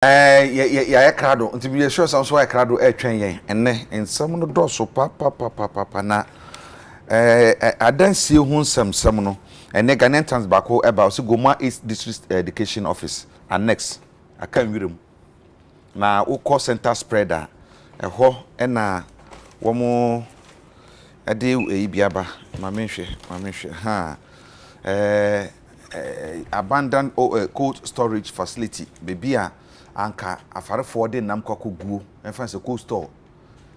ya krado nti bi sure some so ya krado twen yen enne ensem no doso pa na adansie hu nsem no enne Ghanaian Times bako eba so Goma East District Education Office annex akan wirem na wo call center spreader ho na wo mo ade biaba ma menhwe ha abandoned cold storage facility bebia anka afarefo de nam kwako guo enfa se cold store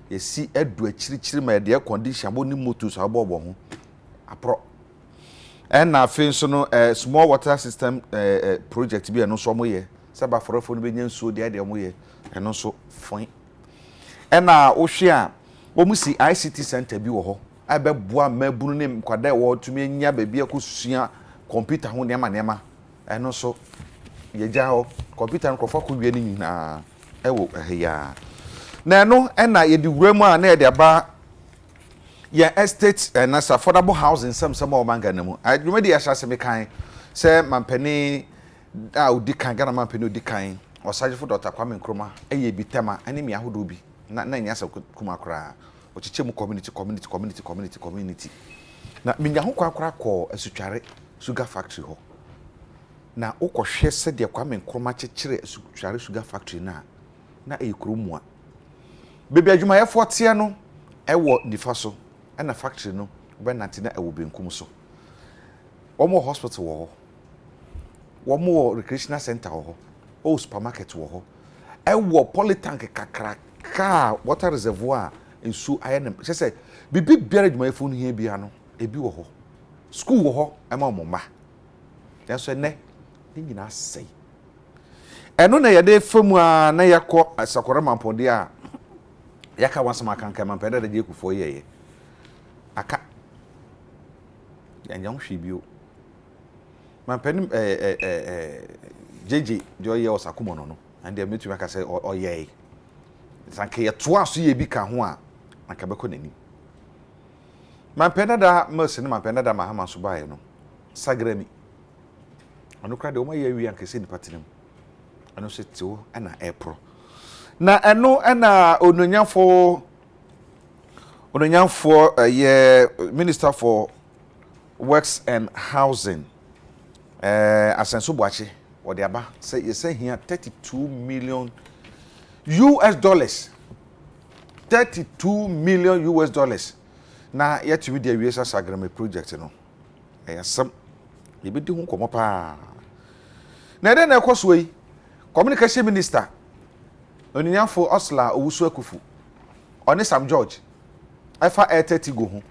yesi edu achirichiri ma de condition abo ni motos abobo ho apro na afi so no small water system project bi eno so mo ye se ba afarefo no benya nsuo de mo ye eno so fine na wo hwe a wo mu si ICT center bi wo ho abeboa mabunu ne kwada wo tumi nya ba bi akosua computer ho nema eno so yeja ho computer nkrofo ko wie ni na ewo ya na eno na ye di wuramu a na ye de aba ya estate na affordable housing some o manga na mu adwuma di yasha se mekan se mampani a odi kan Ghana mampani odi kan osagefo Dr. Kwame Nsroma eye bitema ani mi ahodo bi na nya se kuma kra o chiche mu community na minya ho kwakra ko asutware sugar factory ho na ukohwe se de Kwame Nsroma chechire asutware sugar factory na eyikromu a bebi adwuma ye forte no ewo nifa so na factory no be nante na ewo benkum so omo hospital wo ho omo recreational center wo ho o supermarket wo ho ewo polytank kakraka water reservoir ensu ayenem se bibi biara adwuma ye funu hia bia no ebi wo ho school wo ho ema omoma yanso ne nyina sei eno na yede famu a na yakọ asakora mampode a yaka wansama kanka mampede da je kufo yeye aka yanyam hwibio mampede jeje de oye osakumo no and dem metu aka say oye sanke yeto aso ye bi ka ho a aka beko nani mampede da mercy mampede da mahama so bae no sagrami anukra de o ma ye wi ankese ni patinam ano se tiwo na epro na eno na ononyafo ye Minister for Works and Housing Asenso Boache wode aba say ye here 32 million US dollars 32 million US dollars na yet we dey wiesa sagrame project no sam yebedi hu komo pa na dey na ekoso yi communication minister oninyafo Osla Owusu Akufu oni Sam George afa air30 go ho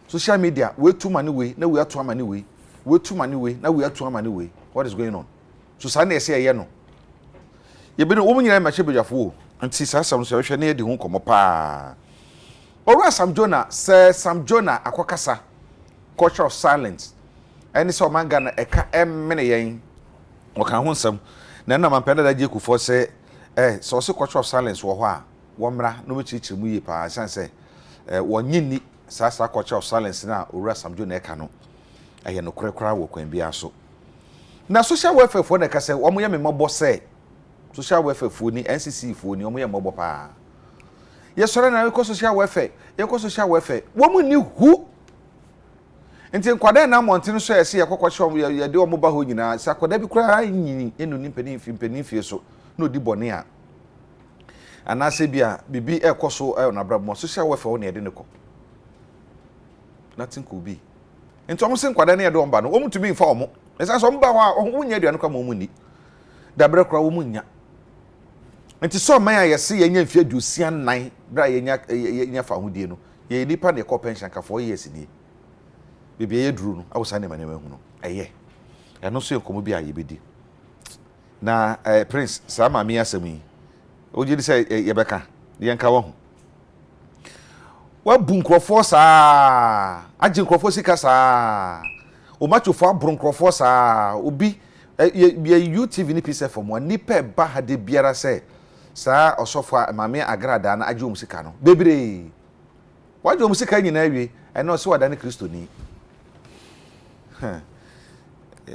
social media we too many way na we atu amani way we too many way na we atu amani way what is going on so sa na ese ye no yebedi wo munyina ma chebejafo anti sa Sam so hwe na yedi hu komo pa ora Sam Jonah akokasa culture of silence any so manga na eka emmene yen oka ho nsam na mampenda da je kufo se so se culture of silence wo ho a wo mra no mechichiri mu yi pa sanse wonyini sa culture of silence na ora Sam Jonah eka no aye no korekora wo kwan bia so na social welfare fo na ka se wo mo ye membo se social welfare fo ni NCC fo ni wo mo ye membo pa yesore na ko social welfare wo mu ni hu nti nkwada na montene so ese yakokwache ye de omo ba ho nyina sa kwada bi kura nyini enu ni mpeni fie so na odi bone a anase bia bibi ekoso na brabo social welfare wo na ye de ne ko nothing could be nti omo se nkwada na ye de omba no omo tumi mfa omo esa so mba ho wo nya aduane kwa mo ni da bre kura wo mu nya nti so man a yesi ye nya mfie adusia nan bra ye nya fa ho die no ye nipa na ko pension ka 4 years ni bibi ye duru no awusa ne manema hu no eye eno so enkomo bi ayebedi na prince sama mi asemi ojidi say ye beka ye nka wo hu wa bu nkrofo saa agi nkrofo sika saa o machofo abro nkrofo saa obi ye UTV ni pise for mo ni pe ba hade biara say saa osofo mame agrada na agi omusika no bebre waje omusika nyina awie eno so wada ne Kristo ni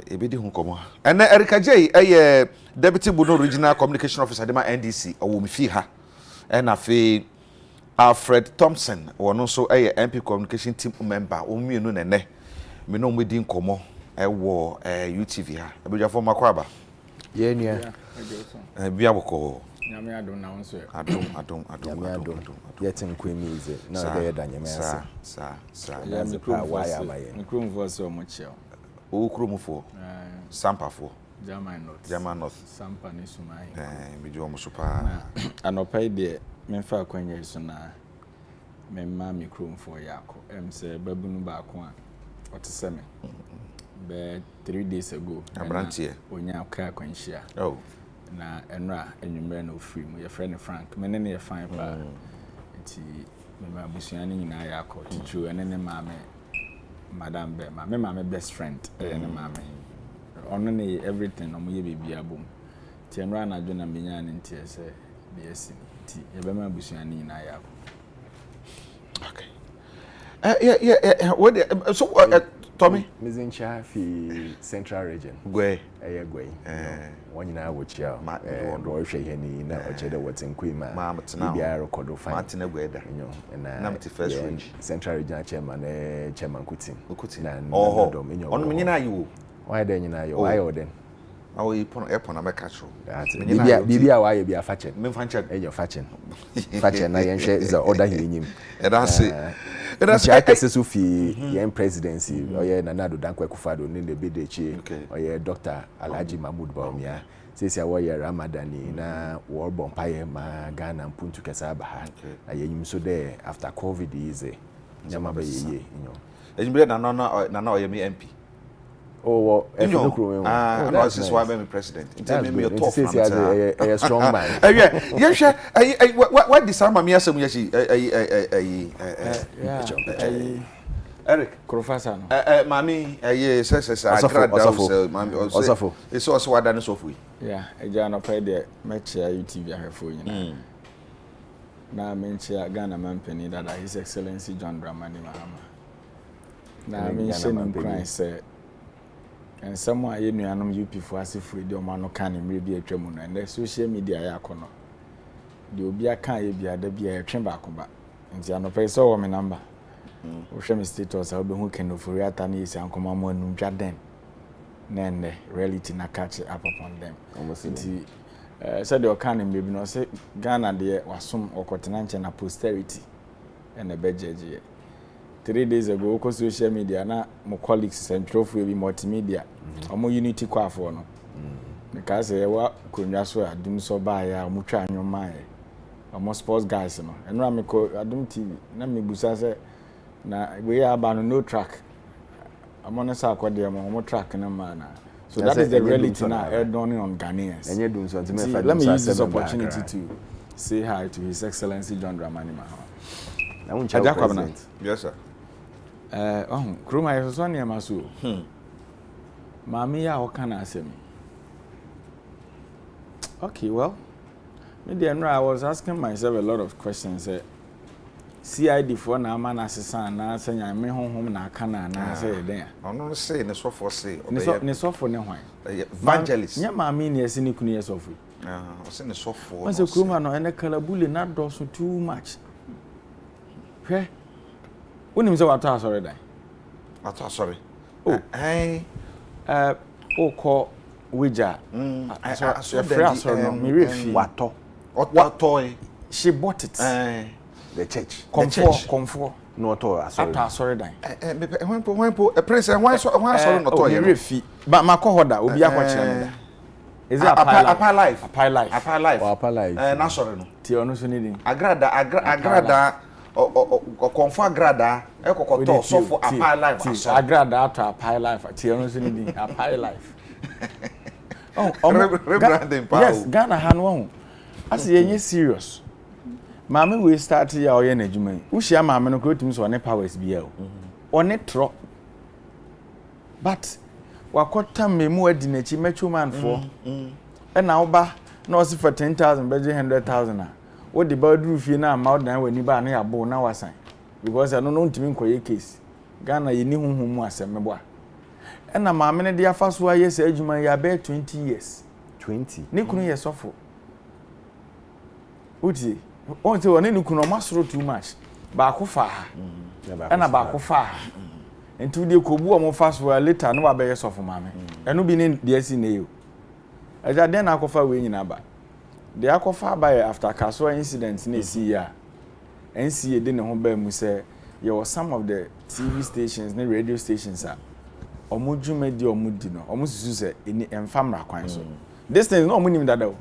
ebedi hu komo and Erika J deputy Buno regional communication officer de ma NDC owo mi fi ha and afi Alfred Thompson wono so MP communication team member o mienu nene me no medi nkomo wo UTV ha abejafo makwaba ye nia bia boko nyame adom na wonso adom yetin kwemi ize na be da nyame ase sa ya me pa wa ya maye mikromfo so mo cheo o kromfo sampafo German North sampa ni sumai me jo mo so pa anopai de memfa akwanya so na memma mikromfo yako se babunu ba ko a oteseme be 3 days ago abrantie onya akwa akwanhia oh na enra enwumre na ofiri mu ye friend Frank me ne ye fine pa nti me ma busuan ni nyina yakọ tichu ene ne maame madam be maame best friend ene maame ono ne everything omo ye bibia bom ti enra na dwo na menya ne nti ese de esi ti ye be ma busuan ni nyina yakọ okay what so Tommy Mizincha fi Central Region gwe gwe wonyina wochia do hwe heni na ochede wotenkwima bia record fine Martin Gweda na mti first range Central Region chairman chairman Kuti na ono menyina ayo why den nyina ayo why oden awo ipon na meka tro bibia why bia fachen memfanche enyo fachen na yenhwe is order hinyim that's akase fi yen presidency oye Nanado Dankwa Akufo-Addo ne de bedechi oye Dr. Alhaji Mahmoud Bawumia sesi a woye Ramadani na wo bompaye ma Ghana mpuntu kesa abaha ayenyim so there after COVID is nyama ba yeye ejimbe na oye me MP oh no this is why I'm president tell me your talk a strong man what the sama me asem yashi Eric Professor no mami say agrada mami osofo eso so wada no sofu yeah eja no pay de mecha UTV ahefo nyina na mencha Ghana mampani that His Excellency John Dramani Mahama na mention him cry say and someone ye nuanom UP for asifo de o ma no kan mre bi atwamu no and social media ya kono de obi aka ye bia da bia atwe ba ko ba nti anope so wo me number wo hwe me status a obehu ken ofori ata na yesi ankoma mo anu dwa den na ne reality na catch up upon them nti said the kan mre bi no say Ghana de wasom okotena nche na posterity and a bejeje 3 days ago ko social media na mo colleagues central for bi multimedia omo unity kwafo no because e wa konwa so adum so ba ya mo twa anwoma e omo sports guys no eno ameko adum TV na me busa se na we ya ba no track omo no sa akode mo track na ma na so that is the reality now dawning on Ghanaians enye dum so let me use this opportunity to say hi to His Excellency John Dramani Mahama na uncha president yes sir Kruma yeso ne maso mami ya okana asemi okay well me dey know I was asking myself a lot of questions CID for na ama na sesa na senya me honhom na aka na na say den ono say ne so for say ne so for ne hwan evangelist nya mami ne yesi ne kunu yeso for o say ne so for once Kruma no ene kalabule na do so too much hwe unim se wato asore dan wato asore call wija asore no me refi wato she bought it the church comfort no to asore dan when prince when asore no to me refi ba makohoda obi akwakyere no da is it apart life na asore no ti ono so ni din agrada konfo agrada ekokoto sofo apart life asore agrada to apart life ti ono so ni din apart life rebranding power yes Ghana hanwo as yenye serious maame we start ya oye na adwuma wo hia maame no ko tumi so ne powers bia o one tro but wakota memu adi na chi metro man for na wo ba na o si for 10,000 beje 100,000 a wo de ba duru fie na ma odan wani ba na ya bo na wasan because no ntimi nkoye case Ghana ye ni honhom mu asem bo a na maame ne de afa so aye se adwuma ya be 20 years 20 ne kunu ye sofo uti on te woni ne kunu masoro too much ba ko fa ha na ba ko fa ha enti de ko bu o mo fa so later no ba be ye sofo maame eno bi ne de asi ne yo aja den na ko fa we nyina ba de akofa ba after kaso incident na esi ya NCA de ne ho ba mu se there was some of the TV stations ne radio stations a omudwumedi omudi no omususu se eni emfamra kwan so this thing no omunim dada o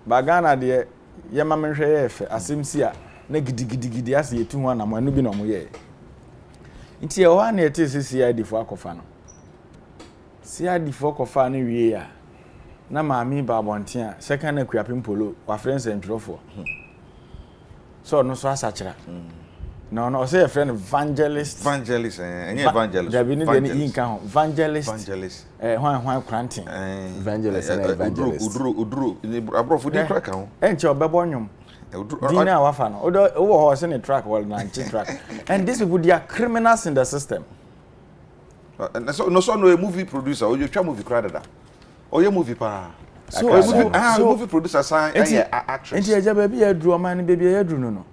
ba Ghana de ye ma menhwe ye efe asemsi a na gidigidi ase yetu ho na mo anu bi na mo ye nti e wa na ete CID fo akofa no CID fo akofa no wie ya na maami ba bonten a second akuapim polo wa friends and trofo so no so asachira no say a friend evangelist evangelist there be need any inka ho evangelist hwan krantin evangelist na evangelist udru abrofo di track ho enche obebo nwom dina wafa no wo ho se ne track wall na anti track and these people they are criminals in the system no a movie producer or you try movie crowd oye movie pa so movie producer sign actress enti eja ba bi adru o man be bi adru no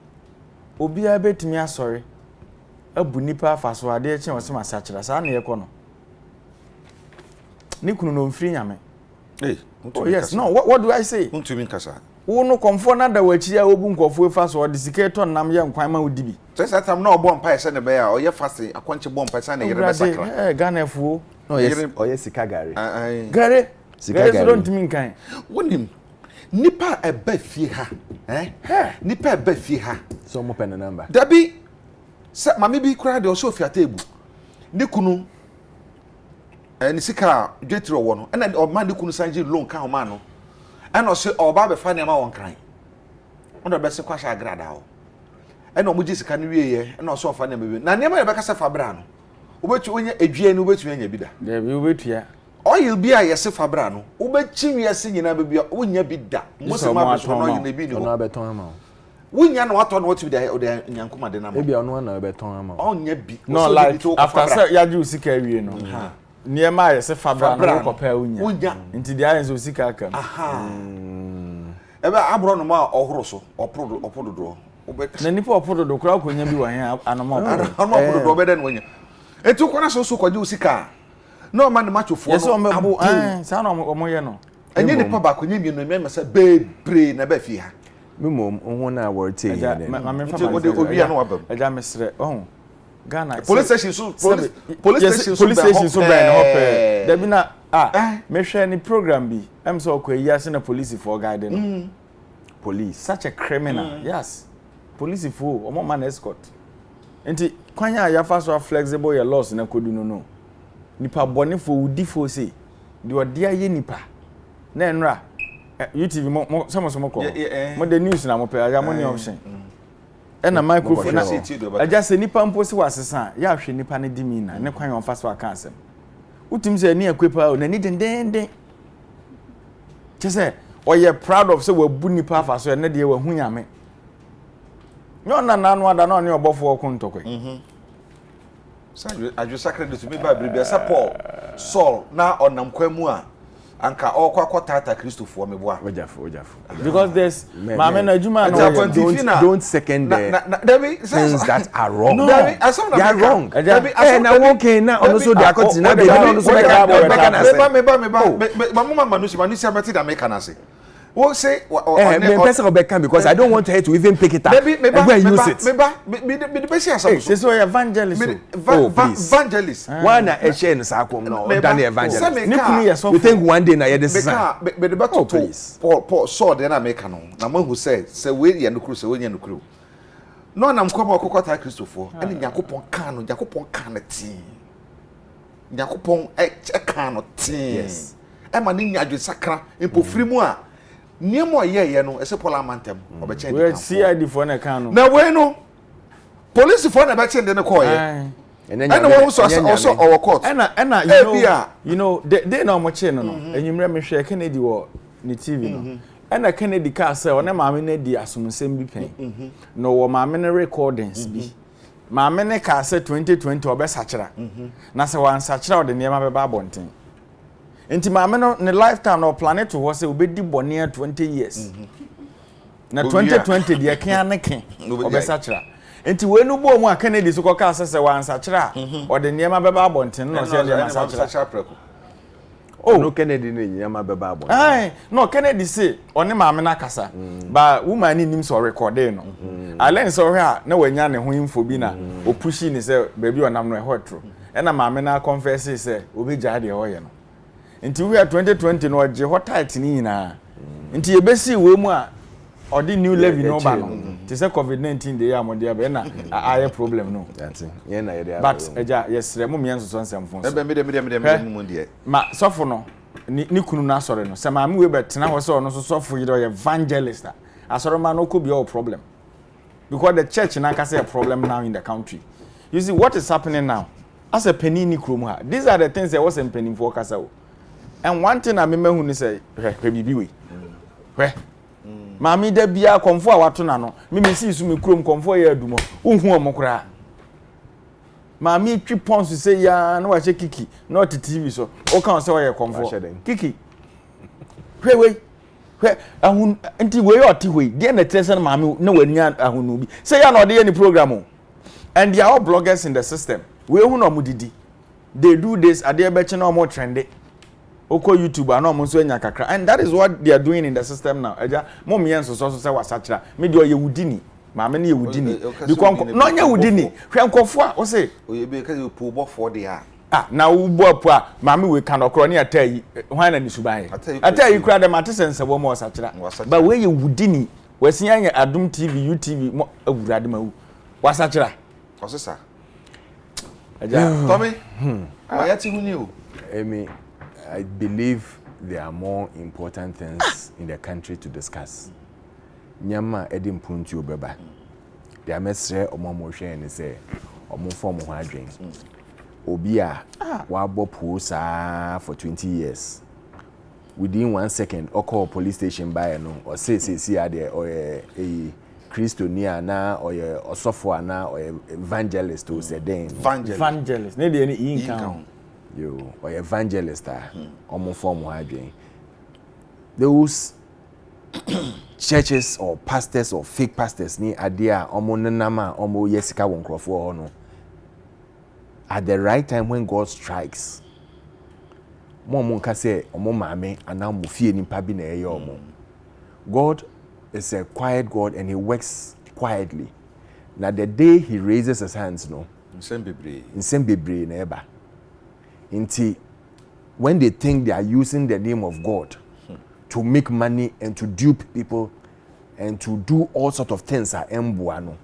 obi a betimi asori abu nipa afaso ade eche won se masachira sa na ye ko no ni kunu no mfiri nyame yes no what do I say untumi nkasa wo no komfo na da wachi a obu nkofo faso ode siketo nam ye nkwan ma odibi say time na obo mpa se ne be ya oye fase akwanche bo mpa se na yere be sakra Ghana fuo no yes oye sika gare gare sika gare don't mean kan wonim nipa eba fie ha nipa eba fie ha so mo pen number dabi se mami bi kura de o so fiata ebu ni kunu ni sika dwetiro wo no na o ma ni kunu sanje loan ka ho ma no na o se o ba be fa ne ma won kran on do be se kwasha agrada ho na o mu ji sika ni wieye na o so fa ne ma bi na ne ma ye be ka se fa bra no obetu onye edwie ni obetu anya bi da bi obetua oil bi a yese fa bra no obechi wiase nyina be bia wonya bi da musema be so no yin bi ni ho na beton ama wonya na wato na watu bi da o da nyankoma de na ma e bia no na beton ama onya bi no like after say ya ju sika wie no niema yese fa bra no ko pa wonya nti dia yen so sika aka aha ebe abro no ma ohoro so opododo obet na nipa opododo kura ko nya bi wa hen anoma opododo obeden wonya etu kwana so kwaje sika no man the match for no abu sa no omo ye no enye nipa ba ko nyemi no me say bebre na ba fi ha memo ho na word say ne ma me fa ma obi ya no wabam eja mesre Ghana police station so ben hope da bi na me hwe ni program bi em so ko yi ase na police for guide no police such a criminal yes police for omo man escort enti kwanya ya fa so flexible your laws na kodu no nipa bone fo wudi fo say de ode aye nipa na enra UTV mo so ko mo the news na mo pe ya mo ni option na microphone na aja se nipa mpo se wasesa ya hwe nipa ne dimi na ne kwan on fa so aka asem utim se ni akwepa o na ni dendenden chese oye proud of se wabu nipa fa so ne de wa hu nyame nyo na nanu ada na oni obofo okuntokwe aju sacred to me bible be support Saul na onam kwamu a anka okwa tata Christopher meboa ojafo because there's mama na juma no don't second the things that are wrong no they are wrong na okay na ono so they are cutting na be ono so mama manusi abati da make na say we say me person of Beckham because I don't want her to even pick it up and use it me the person say so evangelist evangelist one na e share no sakom no Daniel evangelist ni kunu yes you think one day na ye this me the back Paul saw the na make no na mahu say we ye no kru say we ye no kru no na mkoma okokota Christopher ene yakopon kan no yakopon kan ti yakopon e kan no ti yes e ma ni nyadwe sakra empofiri mu a niemo ye no ese parliamentem obechen we CID for na kan no na we no police for na bechen de ne call ye and we also our court and you know they na omoche no enyimre me hwe Kennedy wo ni TV no and Kennedy ka say one maame na di asomsem bi pen no wo maame na recordings bi maame ne ka se 2020 obesachira na se wan sachira o de niema be ba bonten enti maame no ne lifetime no planet to wo se obedi bone 20 years na 2020 de kan ne kan obesachira enti we no bo mu a Kennedy so ka se wan sachira o de niema be ba bonten no se de sachira oh no Kennedy ne niema be ba bonten no Kennedy say oni maame na kasa ba woman ni nim so recording no alen so hwe na wanya ne ho info bi na o pushi ni say baby onam no e hotro e na maame na confess say obi gya de ho ye no nti we 2020 no je hot tight ni nyina nti e besi we mu a odi new level no ba no ti say covid-19 de ya mo de ba na aye problem no that's it ye na ye de but eja yesre mu mienso so nsemfo so me mu de ma sofo no ni kunu na asore no se maame we betena ho se ono so sofo yi do evangelist asore ma no could be all problem because the church na ka say a problem now in the country. You see what is happening now as a penny ni krom ha, these are the things that was in penny for kasa o. And one thing I me hu ni say bibi we maame da bia komfo a wato na no me si su me krom komfo ya adumo unhu omokra maame twi pons say ya na wa che kiki not TV so o kan say we komfo kiki we ahun enti we oti we dey na treasure maame na wanya ahunu bi say ya na ode any program and they are all bloggers in the system we hu no mudidi they do this ade be che no mo trend oko YouTube and no so nya kakra and that is what they are doing in the system now eja mom yen so say wasachira me de oye wudini maame na ye wudini because no nya wudini hwe nkofo a o say oye be ka po bo for dey na ubo apu a maame we kan okro ne atayi hwan na ni suban atayi kura de mate sense bo mo wasachira ba we ye wudini wasinya nya Adum TV UTV mo awurade mawu wasachira osesa eja Tommy ayati huni o I believe there are more important things in the country to discuss. Nyama edim punti obeba. They are mesre omomo hwe ni say omo form ho adwen. Obi a wa bopo sa for 20 years. Within 1 second call police station by no or say ade or a Christonia na or osofo ana or evangelist or say den evangelist ne de any income you or evangelist omo form adwen. Those churches or pastors or fake pastors ni adia omo nenama omo yesika wonkrofo ho no at the right time when God strikes momo nka say omo maame ana mo fie nipa bi na eye omo. God is a quiet God and he works quietly. Now the day he raises his hands no nsem na eba. Inti when they think they are using the name of God to make money and to dupe people and to do all sort of things are embuano.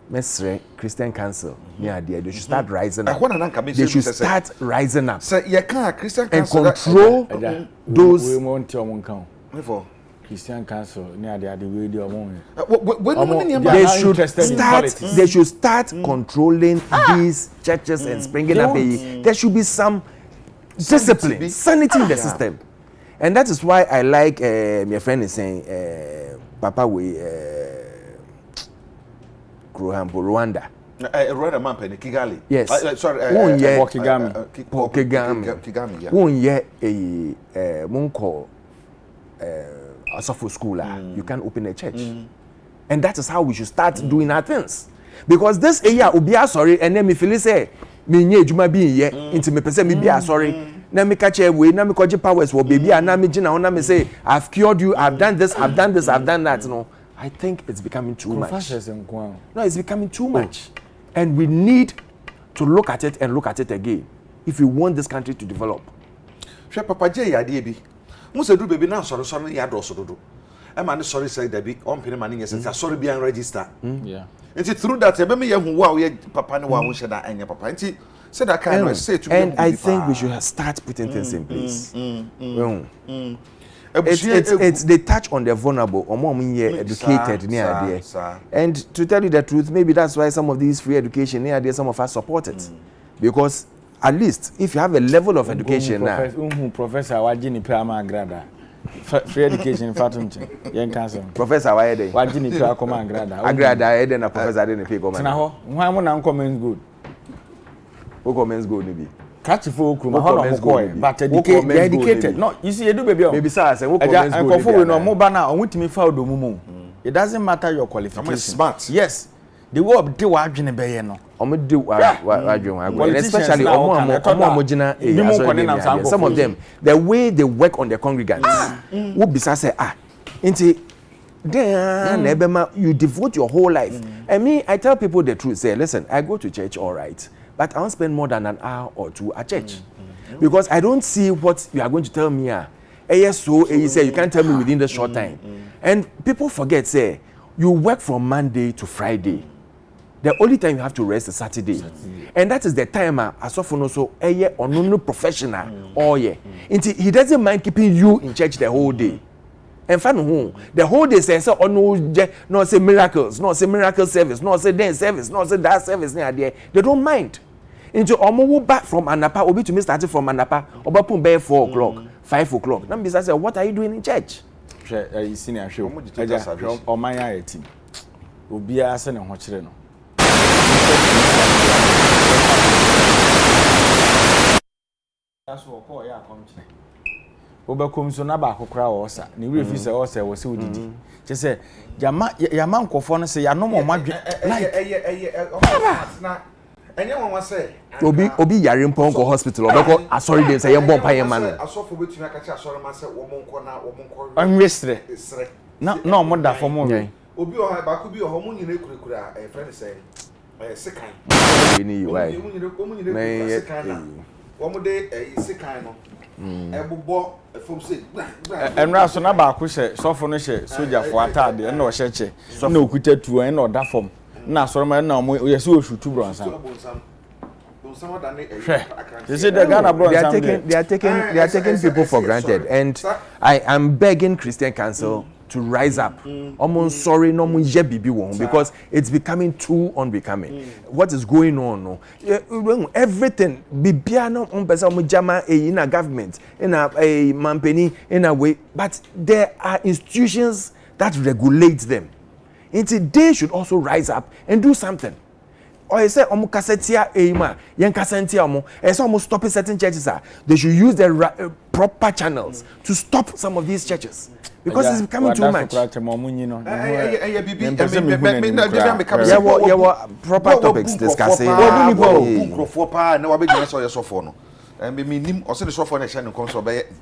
Mesre Christian Council they should start rising up. They should start rising up. So you can Christian Council and control those. We want to Christian Council near the they should start controlling these churches and springing up. There should be some discipline, sanity in the system. And that is why I like my friend is saying Papa we Rwanda. Rwanda man pen Kigali. Yes. Sorry, Kigami. Won ye a monko Asafo school you can open a church. And that is how we should start doing our things. Because this year obi sorry and then me feel say me nye adwuma bi ye into me pese me bi sorry na me catch we na me koje powers wo baby na me gina na me say I've cured you, I've done this, I've done that. No, I think it's becoming too much. No, it's becoming too much. And we need to look at it and look at it again if we want this country to develop. Sure, Papa J yade bi. Mo se do baby na sorry ya do so do. E ma ne sorry say that be on pin ma ne yes sorry be and register. Yeah. Nti through that e be me ye hu wa ye papa ne wa hu she da anya papa. Nti say that kind of say to me. And I think we should start putting things in place. It's they touch on the vulnerable or more educated near there. And to tell you the truth, maybe that's why some of these free education near there, some of us support it. Because at least if you have a level of education now. Professor Wajini Pama Grada. free education fatumche yen cancel professor why dey wa gini pay akoma agrada e dey na professor dey na pay come na ho hwan mo na comments good who comments good ni bi catch for okru ma ho no ko but educated no you see edu baby maybe sir say who comments good nkofo we no mo ba na on timi fa odomu mu it doesn't matter your qualification smart yes the world dey wa adwene be ye no omo dey adwene especially omo gina some of them the way they work on their congregants who be say inti then nebema you devote your whole life. And me, I tell people the truth. Say, listen, I go to church, all right, but I don't spend more than an hour or two at church because I don't see what you are going to tell me. Yes, so you say you can't tell me within the short time. And people forget, say, you work from Monday to Friday. The only time you have to rest is Saturday. And that is the time as often also or no professional all year. He doesn't mind keeping you in church the whole day. And fan the whole day says oh no say miracles, no say miracle service, no say dance service, no say that service near there. They don't mind. Into omo back from Anapa, obi to me starting from Anapa, oba pun be 4 o'clock, 5 o'clock. Now bisa say, what are you doing in church? You senior show. O man ya team. Obi a se ne ho kire no. That's what call ya come to. Obekom so na ba kokora wo sa ne refi se wo se wo se odidi che se yama nkofo no se ya no mo madwe na enye won say obi yare mpon ko hospital obeko asori dem say ye bomb pa ye man asofo betumi aka cha asori ma say wo monko anwesre na mo da fo mo obi o ba ko bi o mo nyine kurekura friend say sekan ni why wo mo de sekan no ebobo from say enra so na ba ko hye sofo no hye soldier fo atade na o hye hye na okuta tuo na o da fom na asoro ma na mo yesi o shutu bronsan they say the Ghana bronsan they are taking people for granted and I am begging Christian Council to rise up. Sorry, no bibi won because it's becoming too unbecoming. What is going on? No, everything bibia no pesa jama in a government, in a mampeni, in a way, but there are institutions that regulate them. And they should also rise up and do something. Or I say kasetia eima yen kasentia omo almost stopping certain churches they should use the proper channels to stop some of these churches because it's becoming too much. Proper topics discussing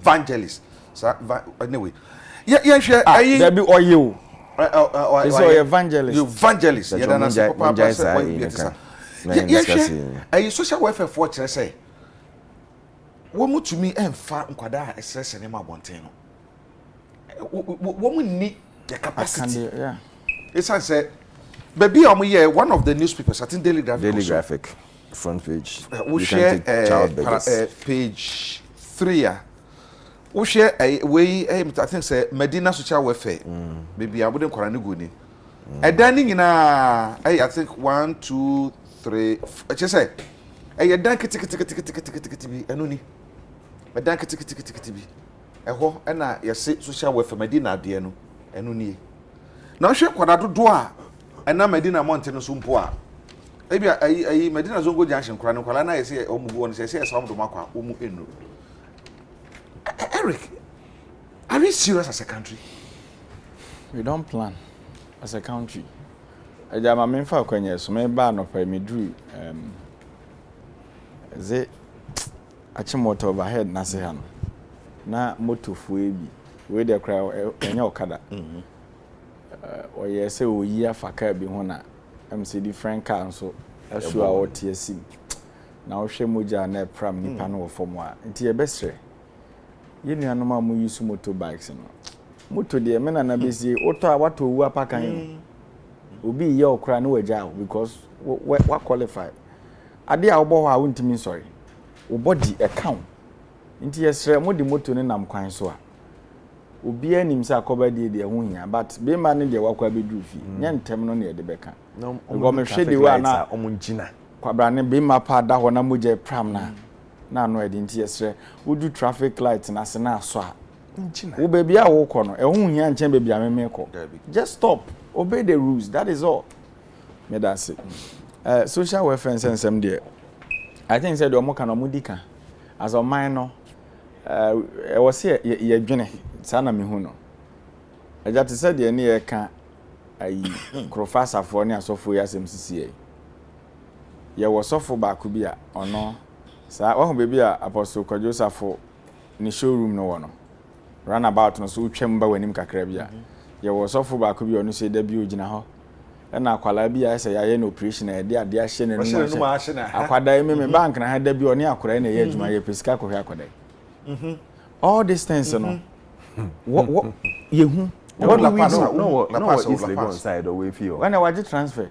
evangelist anyway there be oil it's all evangelist social welfare for chere say wo mutumi emfa nkwada esese ne ma bonten no wo mu ni the capacity it's say baby one of the newspapers I think Daily Graphic front page we share page 3 we share I think say Medina social welfare baby I wouldn't kwara ne go ni edan na I think 1 2 3 just say edan kiti bi enoni edan kiti bi eho na yesi social welfare Medina ade no enoni na hwe kwada dodo a ena Medina monte no so mpo a ebia ayi Medina zongo junction kwara no kwala na yesi omugo no yesi esa omdo makwa omu enu. Eric, are we serious as a country? We don't plan as a country. Ejama memfa kwenye so me ba no pa me dru ze achi motor overhead na se ha no na motor fu ebi we dey cry enya okada oye se oyi afaka bi ho na MC different car nso asu a wotie sim na wo hwe moja na pram nipa no wo fom a nti ye besre ye nuanom a mo use motorbikes no moto de me na besi oto a wato wu apakan obi ye okra na waja because we qualify ade a obo ho a wontimi sorry wo body account nti yesre mo de moto ne nam kwan so a obi anim se akoba de ho hia but be ma ne de wakwa bedru fi nya ntem no ne de beka go me hwe de wa na omungina kwabra ne be ma pa da ho na moje pram na no edi nti yesre wodu traffic light na se na so a Wo baby a wo kɔ no ehun hia nkyɛn baby a me kɔ. Just stop. Obey the rules. That is all. Me that say. Social welfare nsɛm there. I think said omo kan omo dika. As a man no was here ye dwene. Sa na me hu no. Eja te said ye ne ye ka ayi krofasafo ne asofo ya asɛm sisi ye wo sofo ba ko bi a ono sa wo baby a apostle Kwadwosafo ni showroom no wono runabout no so twem ba wanim kakra bia ye wo sofo ba ko bi onu se da bi ogina ho na akwala bi a se ya no operation e de ade a hye ne no akwada me bank na ha da bi oni akora na ye adwuma ye pesika ko hwe akwada all these things no what ye hu what la pass is Legon side or we feel when I was transfer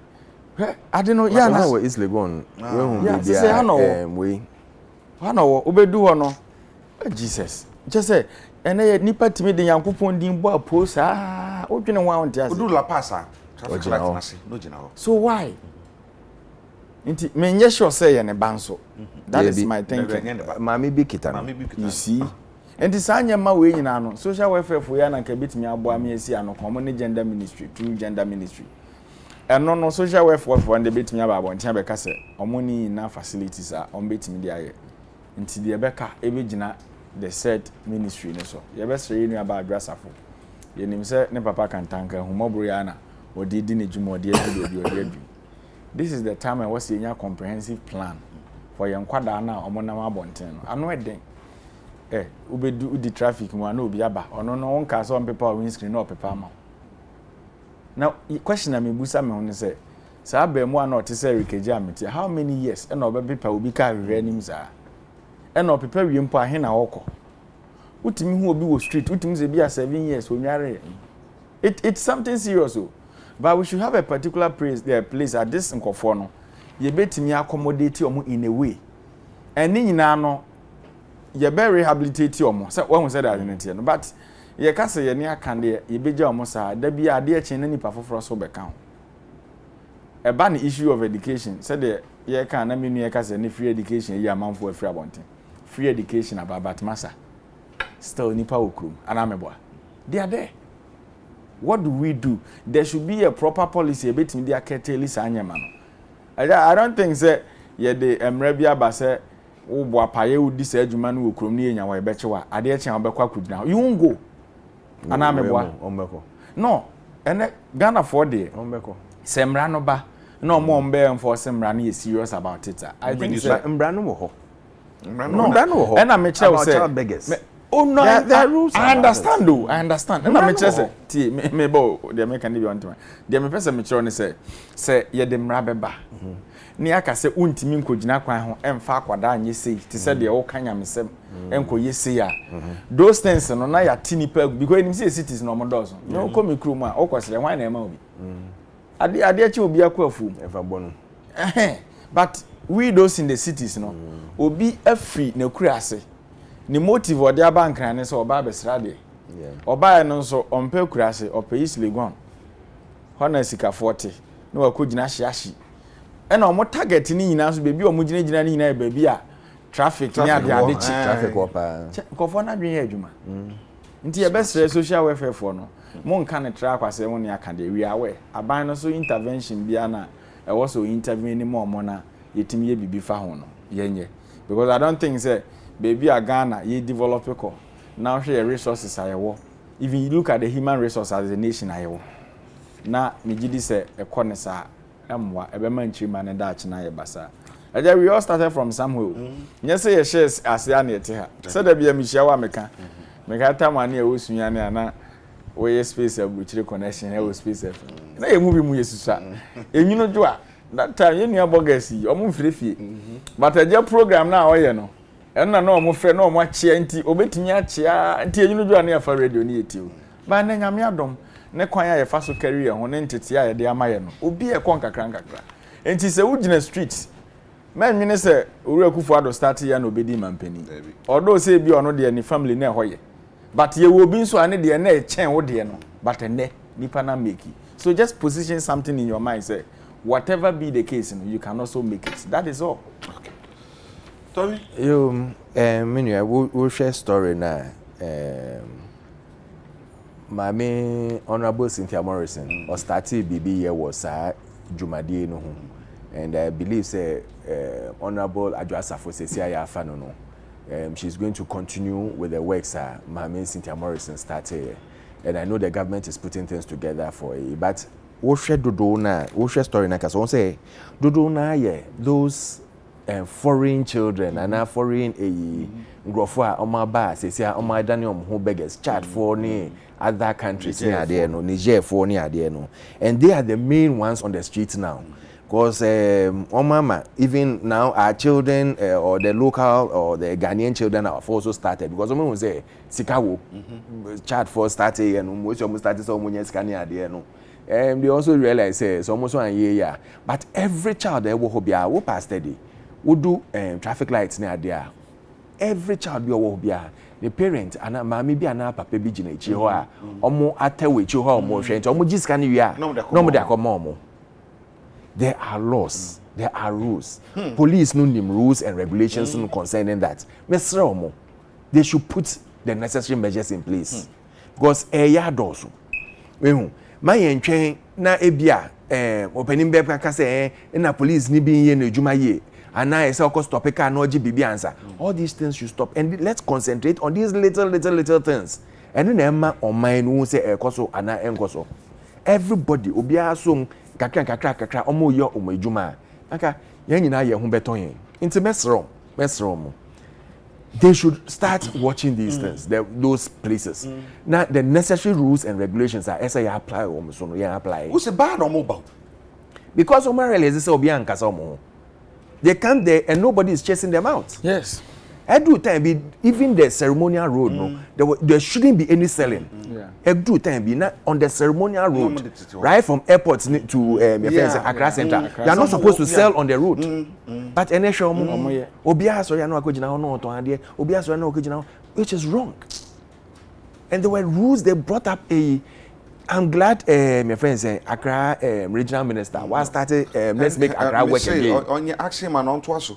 I don't know yeah no is Legon we hu be we hano obedu ho no Jesus just say ene nipa timi de Yankopon din bo apose odwene ho awonte ase odu la pass no gina ho so why inti menye sure say ye ne banso that is my thinking mami bi kita you see and this anya ma we nyina no social welfare for ya na ka bitimi abo am yesi ano komo ne gender ministry true gender ministry eno no social welfare for and bitimi aba abo ntia be ka se omo ni na facilities a on bitimi dia ye nti de be ka e be gina the said ministry ne so ye be sere nu aba adwasafo ye nim se ne papa kan tanka humoburu ya na odi di ne dwuma odi adu this is the time I was seeing a comprehensive plan for your kwada na omo na abonten no ano eden ubedu di traffic mu ana obi aba ono no won ka so on paper windscreen no paper ma now question am ebusa me ho say sa ba mu ana ote say rikeji amete how many years na obe paper obi ka hwehwe nim za na paper wi mpo ahe na woko utimi hu obi wo street utimi ze bia 7 years onware it's something serious but we should have a particular place at this nkofo no ye betimi accommodate omo in a way and nyina no ye be rehabilitate omo say when we say that identity no but ye ka say ye ne aka de ye beja omo sa da bia ade eche na nipa foforo so be kan e ba the issue of education say the ye kan na menu ye ka say ne free education ye amanfo afri abonten free education about masa still nipa okrum anameboa they are there. What do we do? There should be a proper policy about media curtail is anyama no. I don't think say ye the emrebia ba say wo bo apaye udi say adwuma no okrom ni enya wa e bechewa ade eche obekwa kudina you won't go anameboa ombeko no ene Ghana for there ombeko semra no ba no mo mbe enforce semra no serious about it. I think say mbra no wo ho mbra no wo ho and me tell say oh no, there are rules. I understand though. I understand. Na me chese ti me bo de me kan be on time. De me pese me chiro ne say ye de mra beba. Ni aka say untimi nkogina kwan ho emfa akwada anye sei. Ti say de wo kan yamsem enko ye sei a. Those things no na ya tinipa because him say cities no modos. No come kru mu a okosere wan na ema obi. Ade achi obi akwafu ever born. But we those in the cities no obi afri na kru ase. Ni motive odi abankran ne so oba besra de oba no so ompe kurase opeyis legon hona sika 40 no akogina hyiahyi ena omo target ni nyina so bebi omo gina ni nyina bebi a traffic ni ade chi traffic opa kofo na dwen adwuma nti ye besra social welfare for no mo nka ne tra kwase won ne aka de wi awe aban no so intervention bia na e wo so intervene mo omo na yetimi ye bibi fa ho no yenye because I don't think say baby a Ghana ye develop ko now share resources ayewo if you look at the human resource as a nation ayewo na me gidi say e kone sa emwa ebema nchima ne da na ye basa aja we all started from somewhere yes say shares as ya na ete ha say da bia mihia wa meka ta ma na e wosunya ne ana we space abuchire connection e space na ye mu bi mu yesusa enyino jo a that time ye nua bogasi omo mfirefie but aja program na oye no enna no mo frɛ no mo achia nti obetimi achia nti enyinu dwa na yafa radio ni yetio ba na nyame adom ne kwan ya yafa so career ho ne ntete ya de amaye no obi e kon kakra nti se wugina street man nwene se owura kufu ado start ya na obedi mampani odo se bi ono de ni family na hoye but ye wo bi nso ane de na e chen wo de no but ene nipa na make so just position something in your mind say whatever be the case you can also make it that is all. Okay. Tommy, you menu we share story na Mame Honorable Cynthia Morrison or started BB year was Jumadi no, and I believe say Honorable Adwasafo Sesia Fano no. She's going to continue with the works Mame Cynthia Morrison started, and I know the government is putting things together for it. But what story na kaso say dodo na ye those foreign children and foreign ngrofo a omaba sesia omadane omho beggars chat for ni other countries near there no Niger for near there no, and they are the main ones on the streets now. Because mama, even now our children or the local or the Ghanaian children have also started. Because someone will say Sikawo chat for started and most of them started so many scanning there no. They also realize it's almost 1 year. But every child they will be a pass steady. We do traffic lights near there. Every child will be the parent and mommy be an papa be jine chihoa. Omo atewe chihoa omo shent. Omo jiskani ya. No mo de akomo. There are laws, there are rules. Police no nim rules and regulations concerning that. Nsroma, they should put the necessary measures in place. Because ya dosu. My entry na ebia opening be ka say na police ni bi ye na adwuma ye. And now say okọ stop ka na oji bibi answer. All these things should stop and let's concentrate on these little things. And then emma on mine who say ekoso ana enkoso. Everybody obia so kakra omo yo omo adwuma aka yan nyina ye hu beto yen nti mesrom they should start watching these things those places now the necessary rules and regulations are say apply omo so no yan apply who say ban omo ba because omo realize say obi ankasa omo they come there and nobody is chasing them out. Yes. Every time, even the ceremonial road, no, there shouldn't be any selling. Every time, be not on the ceremonial road, right from airports to Accra Center. They are not supposed to sell on the road. But any show, Obia so no Obia so no which is wrong. And there were rules they brought up. I'm glad my friends Accra regional minister was started. Let's make Accra work again. On your action man on twaso.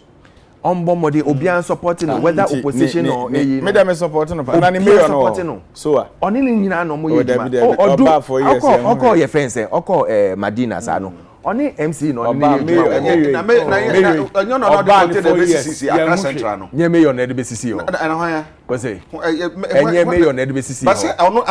Ombomode obian supporting whether opposition or me dem supporting no na ni mayor no so oni ni nyina no mo ye djuma o do okọ your friends okọ Madina sa no oni MC no ni mayor na onyo no de the BCC Accra Central no nye mayor na de BCC o na ho ya ko say enye mayor na de BCC but say ono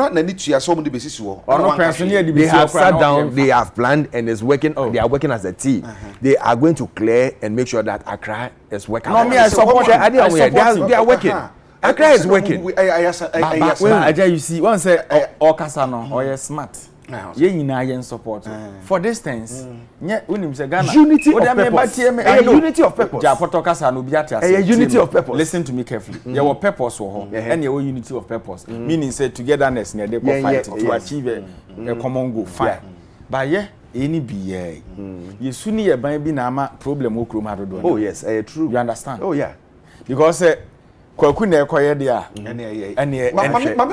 na ni tua so mo de BCC wo ono person here de BCC they have sat down they have planned and is working they are working as a team they are going to clear and make sure that Accra is working. No, me I support them. They are working. Accra is working. Aja you see one say Okasa no or you smart. Ye nyina ye support. For this things, nye unim say Ghana. Unity of purpose. Unity of purpose. Ja Okasa no bi ati unity of purpose. Listen to me carefully. There were purpose wo ho and there were unity of purpose. Meaning say togetherness na dey go fight to achieve a common goal. Fine. But yeah any be you soon ye ban bi na ama problem okrom ha do. Oh yes, true. You understand? Oh yeah. Because kwaku na ekoye dia ene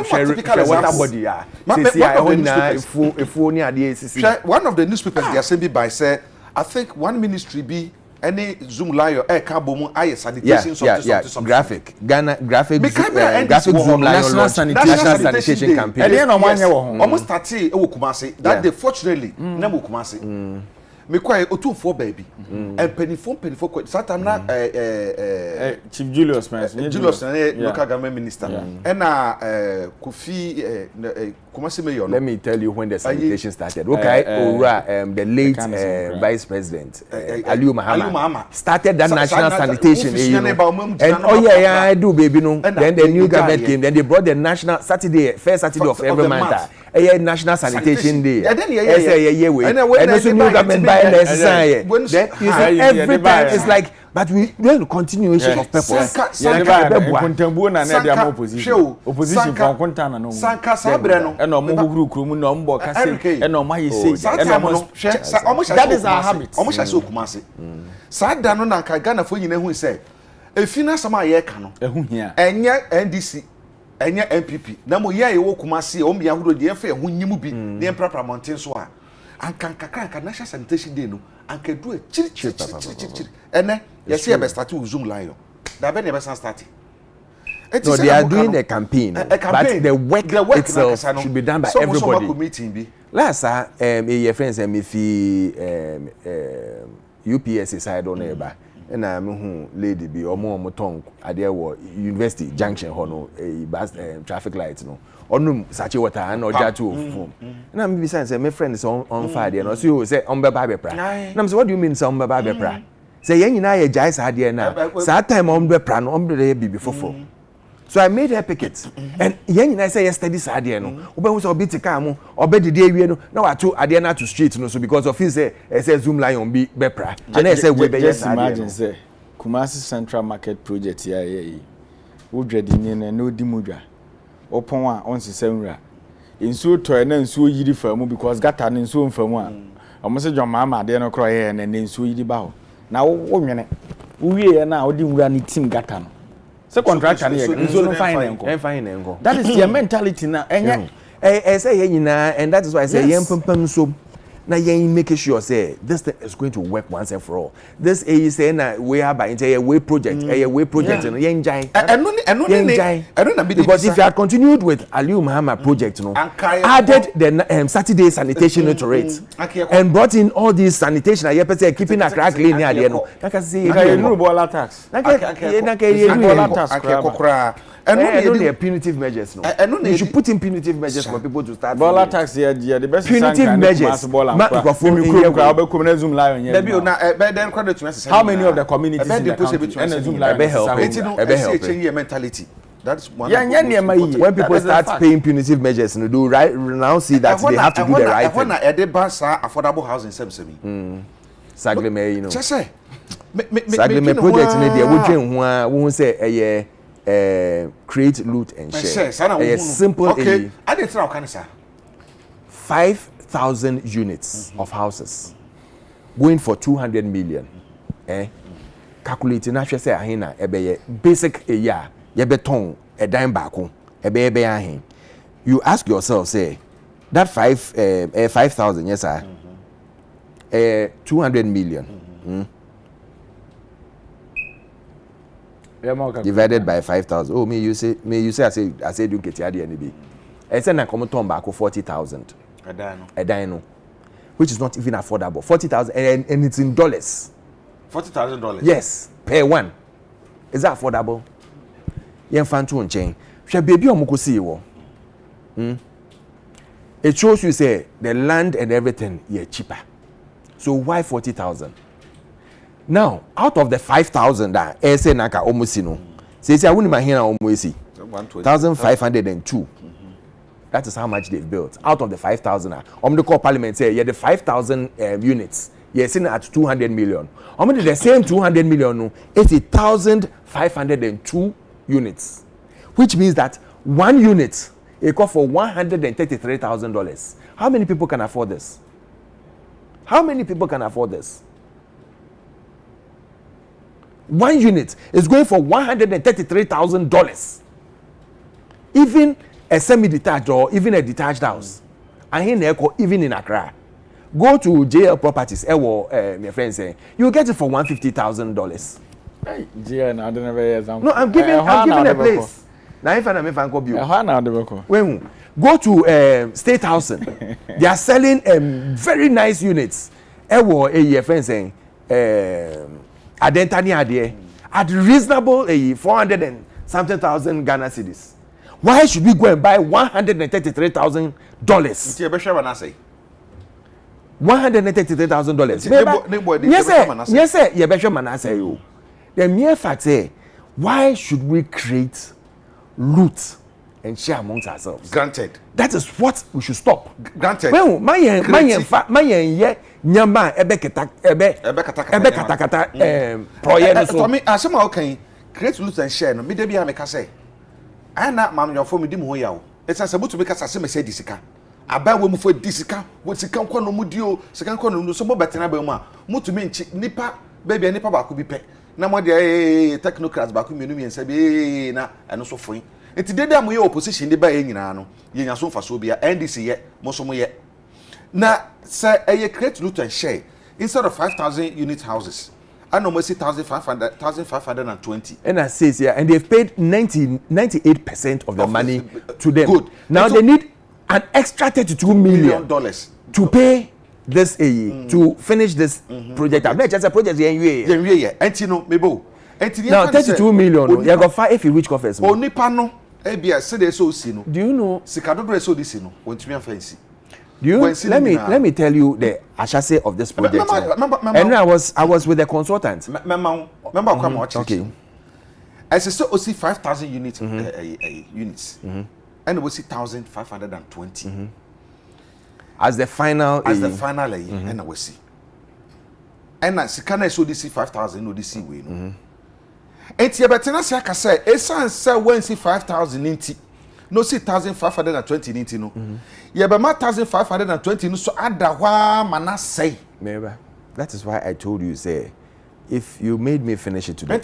typical water body ah if ni ade sisi one of the newspapers they are saying by say I think one ministry be any Zoom lion ka bomu aye sanitation something graphic Ghana graphic Zoom lion national sanitation campaign e no manye wo ho almost 30 e wo Kumasi that day fortunately na mo Kumasi me kwai otufo baby and penifo satan na Chief Julius local government minister and Kofi Kumasi mayor. Let me tell you when the sanitation started. Okay, the late vice president Aliu Mahama started that national sanitation and I do baby no then the new government came then they brought the national first Saturday of every month national sanitation day and also new government by necessary then you see every time it's like but we the continuation of purpose kontambuo na na dia opposition for kontana no sanka sabre no e no mo huguru krumu no mbo kase e no ma yesi e no that is our habit omo hyase Kumasi sada no na ka Ghana fo nyina hu se efina sama ye ka no ehu hia enye NDC enye MPP na mo ye wo Kumasi o mbia huro de efa ehu nyimu bi ne emprapra mountain so a anka national sanitation day no anka do chiri ene yes e be start with Zoom lion da be ne be start No, they are doing a campaign, but the work itself should be done by everybody. Last your friends and me UPS side on neighbor, and I'm lady be or more tongue at their University Junction hono a bus traffic lights no. Or such water and or jatu form. And I'm besides my friend is on fire, and also you say umbe babe pra. And I'm so what do you mean some babe pra? Say yen na ye jai sa dia na. Sa time umbe pra no umbe be before. So I made her pick it. And yen na say yesterday sa dia no. Ube hu so bi tika mu, obe didi ewie no. Na wa to ade na to street no so because of his say Zoom lion be pra. And I say we be yes imagine say Kumasi Central Market project here ye. Wo dwedi ni na no di mudwa. Opon a on sese nwura ensuo toy na ensuo yiri famu because gata na ensuo mfamu a omo se dwoma ma de no kro ye na ensuo yiri ba ho na wo nwene wo wie na odi nwura ni team gata no se contractor na ye ensuo no fine enko that is their mentality na enye say ye nyina and that is why I say yen pempem so na yen make sure say this thing is going to work once and for all. This is say na we have by a way project no yen jai because if you had continued with Aliu Muhammad project no added the Saturday sanitation to it and brought in all these sanitation I say keeping a crack clean here there no like I say no bola tax and no punitive measures no you should put in punitive measures for people to start bola tax here the best punitive measures how many of the communities in the country and Zoom lion mentality. That's one. When people start paying punitive measures, you do right now see that they have to do the right thing. Affordable housing Sagleme, you know. Just say. Sagleme project in there. We won't say create, loot and share. Simple. Okay. I didn't know kind of sir. 5,000 units of houses going for 200 million. Calculating actually say ahina ebe basic a year ye beton a dime back ebe ahin. You ask yourself say that 5,000 yes sir 200 million divided by 5,000. Oh me you say I say don't get the NB. I said na come turn back 40,000 a dino which is not even affordable. 40,000 and it's in dollars. $40,000. Yes, per one. Is that affordable? Yen fan to chain. She baby omuko see wo. It shows you say the land and everything is cheaper. So why 40,000? Now, out of the 5,000 that say naka almost no. Say I wouldn't mind here almost see 1,502. That is how much they've built. Out of the 5,000. The call parliament say the 5,000 units. Yes, in at 200 million. How many the same 200 million? No, 80,502 units, which means that one unit it cost for $133,000. How many people can afford this? How many people can afford this? One unit is going for $133,000. Even a semi-detached or even a detached house, and even in Accra. Go to JL Properties, my friend say you get it for $150,000. Hey, JL, I don't know. No, I'm giving a place. Now if I'm go when go to State Housing, they are selling very nice units. My friend saying Adekye at reasonable 400 and something thousand Ghana cedis. Why should we go and buy $133,000? $133,000. Yes, sir. You better man say you. The mere fact say, why should we create loot and share amongst ourselves? Granted. That is what we should stop. Granted. Well, my nyama ebe katakata project so. For me, asema okay. Create loot and share no. Me dey be ameka say. Ana mam your phone me di mo ya o. It's a sabutu be kasa say me say disika. Aba we mu fo disika wo sika nkwa no mu dio sika nkwa no so mo betena ba mu a mutumi nchi nipa baby nipa ba ko bi pe na mo de technocrats ba ko mienu mi nsa bi na eno so foin enti dede am ye opposition de ba ye nyina no ye nya so mfa so bia NDC ye mo so mo ye na say create loot and share instead of 5,000 unit houses And almost 1,520. And I says yeah, and they've paid 98% of the money to them. Good. Now they need an extra $32 million to pay this to finish this project. I'm not just a project yeah. And you know, maybe now 32 million. You got 5 if you reach coffers. Only panel. Do you know? Sikadodre so this no. Want me fancy. Do you let me tell you the ashase of this project. And I was with the consultant. Remember come watch. Okay. As so see 5,000 units units. And we see 1,520. As the final and we see. And sikana so this 5,000 no this way no. And you better not say I say esan say when see 5,000 inti no see 1,520 inti no you be ma 1,520 no so ada hwa mana say remember that is why I told you say if you made me finish it today now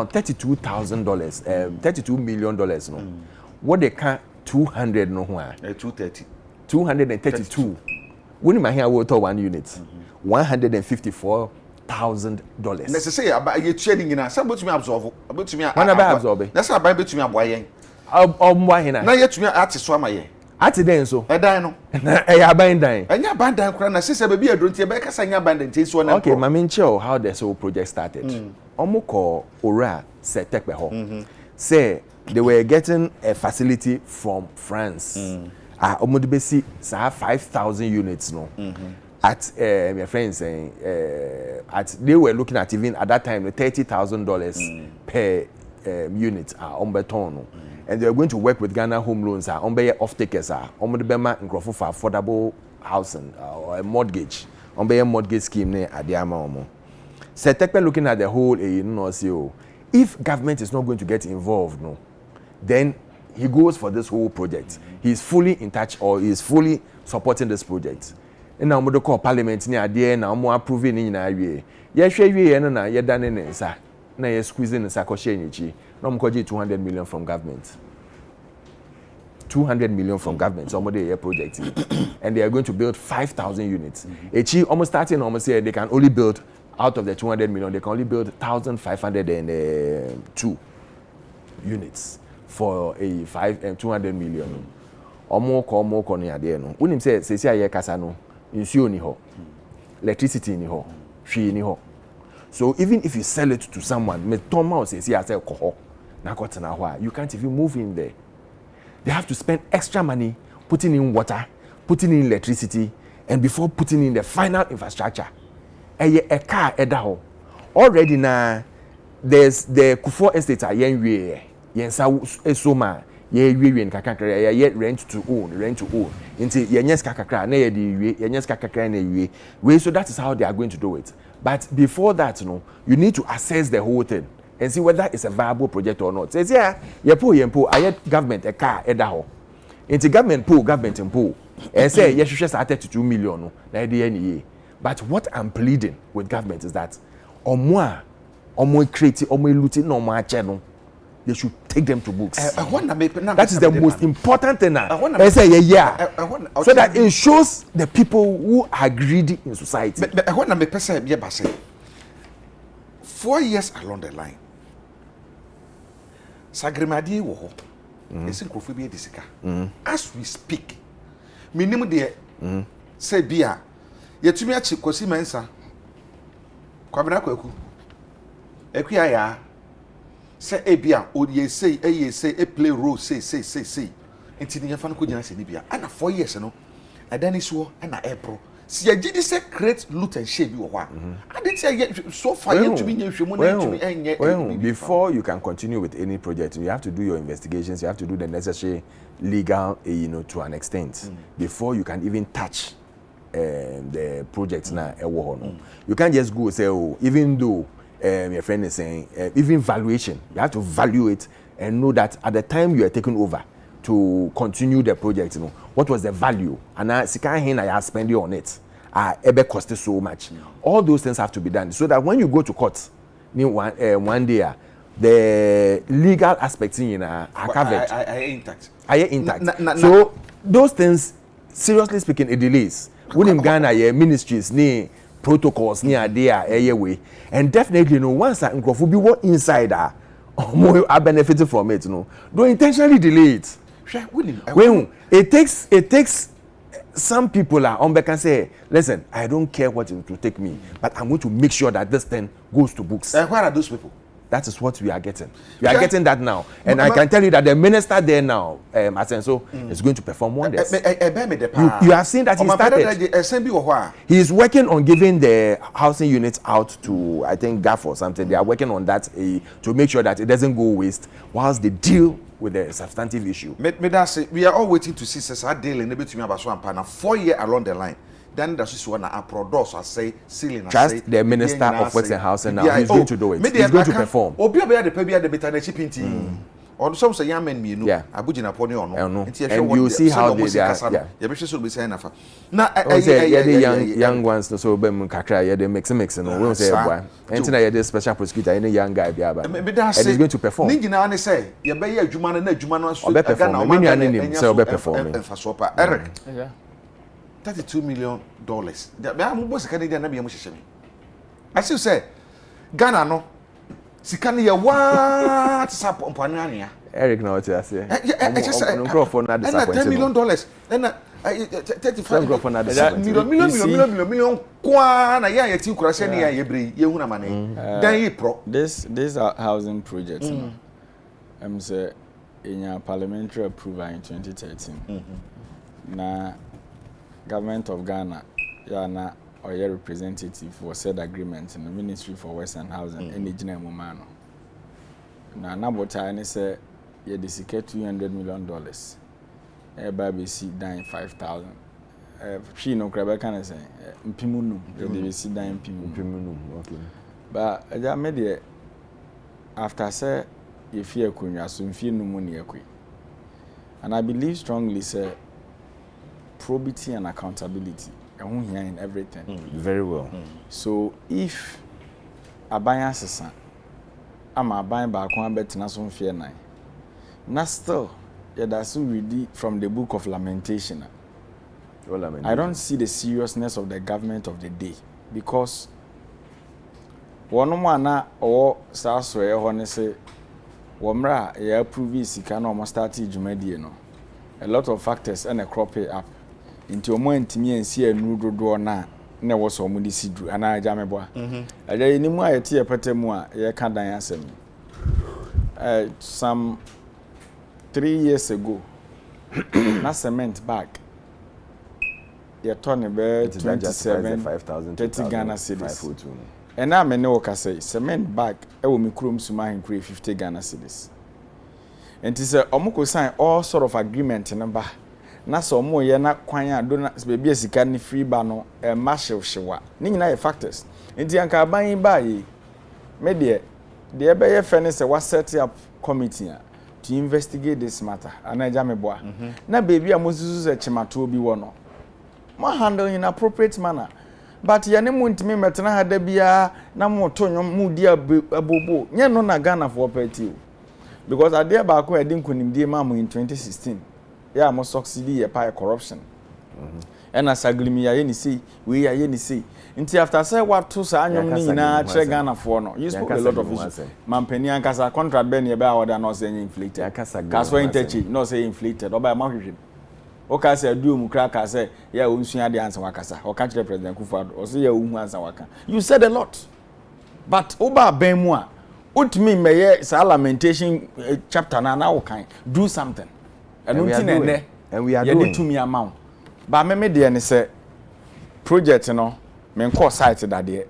$32,000 $32 million no what they can 200 no ho 232 when my here water 1 unit $154,000. Necessary about you trading in a some to me absorb about me absorb. That's how buy to me boy. Now yet to me artist swama ye. At then so. I die no. I bind dying. And your band down crana sister baby I don't hear back as I abandon taste one. Okay, my main show how this whole project started. Omoko Ora said take ho. Say they were getting a facility from France. Omodibesi 5,000 units no. At my friend saying they were looking at even at that time $30,000 per unit on beton, and they were going to work with Ghana Home Loans on be off takers on the Bema and for affordable housing or a mortgage on be a mortgage scheme near Adiama. So Tekpe looking at the whole if government is not going to get involved, no, then he goes for this whole project. He's fully in touch or he's fully supporting this project. And now we call parliament near there now more approving in our way. Yes, we na ye done in sa na ye squeezing in sakoshe no mo 200 million from government. 200 million from government, somebody a project. And they are going to build 5,000 units. Echi almost starting almost say they can only build out of the 200 million, they can only build 1,502 units for a 200 million. Omo near there no. When him say ye kasa no. Insuo ni ho, electricity ni ho, hwe ni ho. So even if you sell it to someone, me toma say say ko na got na ho, you can't even move in there. They have to spend extra money putting in water, putting in electricity, and before putting in the final infrastructure. A car eda ho. Already now there's the Kufo estate yen Nsroma ye kakakra ye rent to own until yenyes kakakra na ye di yenyes kakakra na ye we, so that is how they are going to do it. But before that, you need to assess the whole thing and see whether it's a viable project or not. Says yeah, ye aye government a car edaho into government and say yes, you started to 2 million no na ye. But what I'm pleading with government is that omo create omo looting no more channel. They should take them to books. That is the most important thing now. So that it shows the people who are greedy in society. But 4 years along the line, Sagrimadi wo is in Kofi Disika. As we speak, minimum de say bia yetumi achi kosi mensa. Kwabena kwaku. Ekuya say ebia odiye say e play role say enti ne yafa no ko gina se ni bia ana 4 years no adani so ana April si agidi say create loot and share bi wo ho a adeti so far you to be nhwemu na to be enye before you can continue with any project you have to do your investigations, you have to do the necessary legal to an extent before you can even touch the project na ewo ho no. You can't just go say even though your friend is saying even valuation, you have to value it and know that at the time you are taking over to continue the project, what was the value and sika hin I spending on it ebe cost so much. All those things have to be done so that when you go to court one day the legal aspects are covered. Are intact. So those things, seriously speaking, it delays. When in Ghana, ministries, protocols near there way. And definitely, you know, once that nkrofo be what inside more are benefiting from it, you know. Don't intentionally delay it. When it takes some people are on back and say, listen, I don't care what it will take me, but I'm going to make sure that this thing goes to books. And where are those people? That is what we are getting. We are getting that now. And I can tell you that the minister there now, Asenso, is going to perform wonders. You have seen that he started. He is working on giving the housing units out to, I think, GAF or something. They are working on that to make sure that it doesn't go waste whilst they deal with the substantive issue. We are all waiting to see Cesar deal in between about 4 years along the line. Then that's one I produce, I say, ceiling. Trust the Minister of Works and Housing now. He's going to do it. He's going to perform. Obi the better shipping team. Or some say young men, you know, Abujina Pony or no. And you see how they are. Yeah, you be saying enough. Now, young ones, so Kakra, they mix and we won't say, boy. And tonight, this special prosecutor, any young guy, and he's going to perform. Ningina say, you bay a Juman and a Juman, or better perform. Many are so better performing. Eric. $32 million. I still say, Ghana no. Sikani ya what sap on Eric no what I say. $10 million. Then 35 million kwana ya yeti kurase ni ya yebre ye huna mane. Dan ye pro. This housing project. Say in your parliamentary approval in 2013. Na Government of Ghana, na or your representative for said agreement in the Ministry for Western Housing, and the General Mumano. Now, Nabota, and say, you dedicate $200 million. Baby see dying 5,000. She no crab can say, Pimunu, they see dying Pimunu. Okay. But I made it after say, if you could assume fear no money, and I believe strongly, sir. Probity and accountability and here in everything. Very well. So if a buyer says, I'm a buying back one bet na some fear nine. Now still, that's read from the book of Lamentation. I don't see the seriousness of the government of the day because one man or Sasway honestly, Wamra, ya approve sika no almost started Jumedi no. A lot of factors and a crop up. Into a moment me and see a noodle door na was so many sidru and I jameboa. I did any more a tea petemua, a can't answer me. Some 3 years ago, na cement bag. You turn about 27, 30 Ghana cedis. And now I know say cement bag, I will make room to my 50 Ghana cedis. And it is a omoko sign all sort of agreement number. Na so mo ye na kwan a do na baby asika ni free ba no e ma hyewa ni nyina ye factors enti anka ban ba yi me de be ye fene se wa set up committee to investigate this matter anaja me boa na baby a mo susu se chimato bi wo no mo handle in appropriate manner but ye ne mo ntimi metena ha da bia na mo to nyom mu di abobo nye no na Ghana for party because ade ba ko edin kunimdie ma mo in 2016 yeah, must succeed by corruption. And as agrimi ya ni say, we ya ni say. Until after say what to say anyom ni na che Ghana for no. You spoke a lot of issues. Mampeni ankasa contract ben ye be award no say inflated. Cause for interchange no say inflated. Oba ma hwehwem. O ka say adu mu kra ka say yeah unsua de ansa wakasa. O ka kire president Kufuor o say yeah unhu ansa waka. You said a lot. But oba ben mu a utimi meye sa lamentation chapter na wo kan do something. And we are doing to me amount. But me dey ne say project no me call site that there.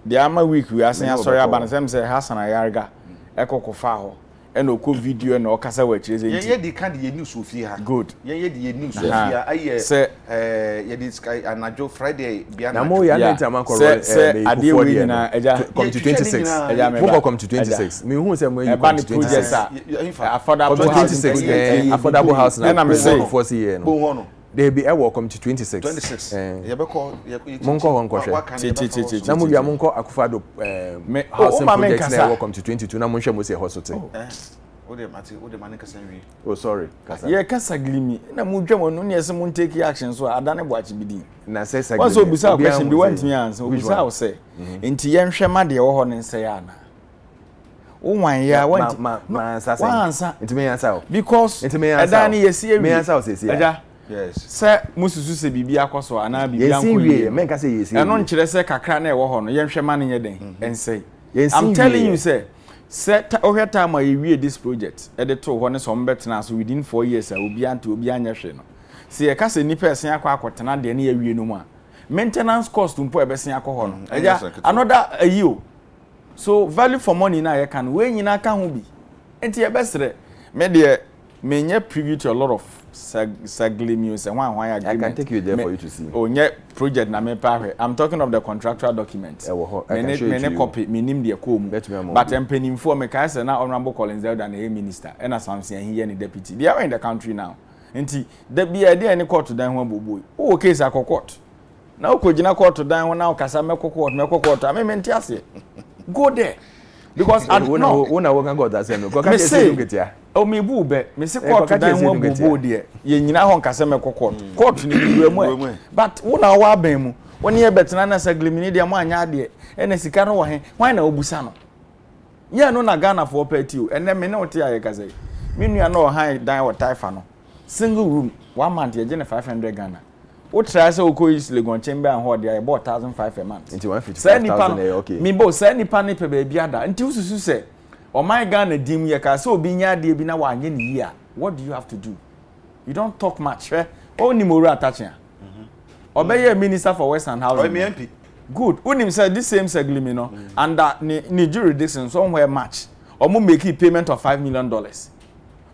The ama week we are saying sorry about them say Hassan Ayarga ekokofa ho and oko video na okasa wa chire say ye dey kan dey news ofie ha good ye dey news ofie aye say ye dey sky anajo Friday bia na mo ya net am akọ say ade we na eja come to 26 eja me go come to 26 me hu say mo you come to 26 affordable house 26 affordable house na me say before see here no they be welcome to 26 ye be call monko honko hwe na mo bia monko akufado house project na welcome to 22 na mo hwe mo say hospital Ode mane kasa wi. Oh sorry, kasa. Ye kasa glimi. Na mu dwam no ne se mu take action so adane boachi bidin. Na say saglimi. Once obisa question bi want me answer. Obisa wo say. Enti ye nhwe ma de wo ho ne nse ya na. Wan ya want ma answer. Enti me answer. Because adane ye see me answer say say. Yes. Say mususu se bibia akoso ana bibia anko ye. Men ka say ye see. Eno nkyere se kakra na e wo ho no ye nhwe ma ne nye den. Ense. I'm telling you say set time I we this project at the to one some betna so within 4 years obi ante obi anya hwe no se ye ka se ni person akwa akotena de na ye wie no mu a maintenance cost mpo ebesen akọ no another ayo so value for money na ye kan we nyina ka ho bi enti ye besere me de me nye preview to a lot of saglimius and one agreement. I can take you there for you to see. Oh, yeah, project na me pa. I'm talking of the contractual documents. Many copy, me name the com. But I'm penning for me. I say now Honorable Collins Elder the minister, and as I'm saying here, any deputy. They are in the country now. Enti there be idea any court to down one boy. Oh, case I court. Now could you court to down one now? Kasa me court. I mean, go there because I don't know. When I work and go that same. Me say. O me bu be me se court dan wo bobo de ye nyina ho nkase me court ni biwe mu but wo na wa ban mu woni e betena na saglimini de mo anya de e na sika no wo he wan na obusa no ye no na Ghana for party o ene me ne wote aye kase me nua no han dan wo taifa no single room 1 month ye je 500 Ghana wo try say oko is legon chamber and ho de aye 1,500 a month into 155,000 okay me bo say nipa ne pe ba bia da nti ususu say oh my Ghana dim ye ka so obi nya de bi na wa anye ni here what do you have to do you don't talk much only moru attaching obey minister for Western Housing MP good unim say this same saglimi no and that ni jurisdiction somewhere match omo make payment of $5 million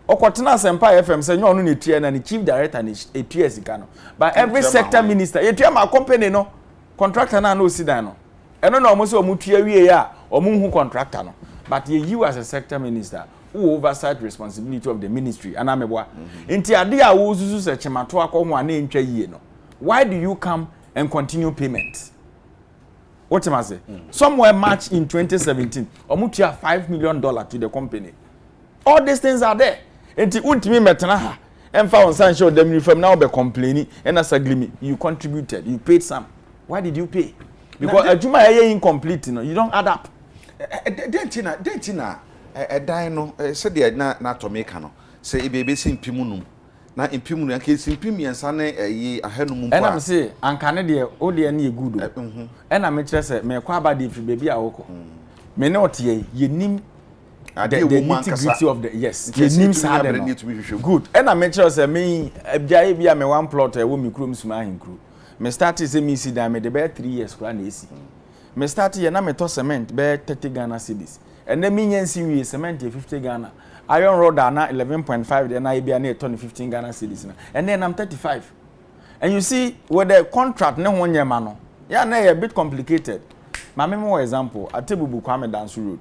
okotena sempa FM say nyo no ne tie na ni chief director ni etua sika no but every sector minister etua ma company no contractor na no sidan no eno na omo say omo tua wie ya omo hu contractor no but you as a sector minister who oversight responsibility of the ministry and ameboa nti ade a wo susu se chemato akọ na entwa yie no why do you come and continue payment what am I say somewhere March in 2017 omutua $5 million to the company all these things are there nti untimi metena ha emfa on san show them from now be complaining and as aglimi you contributed you paid some why did you pay because ajuma ye incomplete no you don't add up dentina dan no se de na to make no se ebebe se mpimu num na mpimu no anke se mpimu yansa na yi ahanum mpa ena me se anka ne de o de na ye good ena me kire se me kwa aba de fi bebi a woko me ne otie ye nim the nitty-gritty of the yes ye nim sa de no good ena me kire se me abjaye bia me one plot e wo mi krom suma ahinkru me start say me si da me de be 3 years kura na esi me start ye na me to cement be 30 Ghana cedis and then me nyansi wi cement 50 Ghana iron rod na 11.5 then I be na 15 Ghana cedis na and then I'm 35 and you see with the contract ne ho nyema no ya na a bit complicated ma me more example atebubu kwame dance road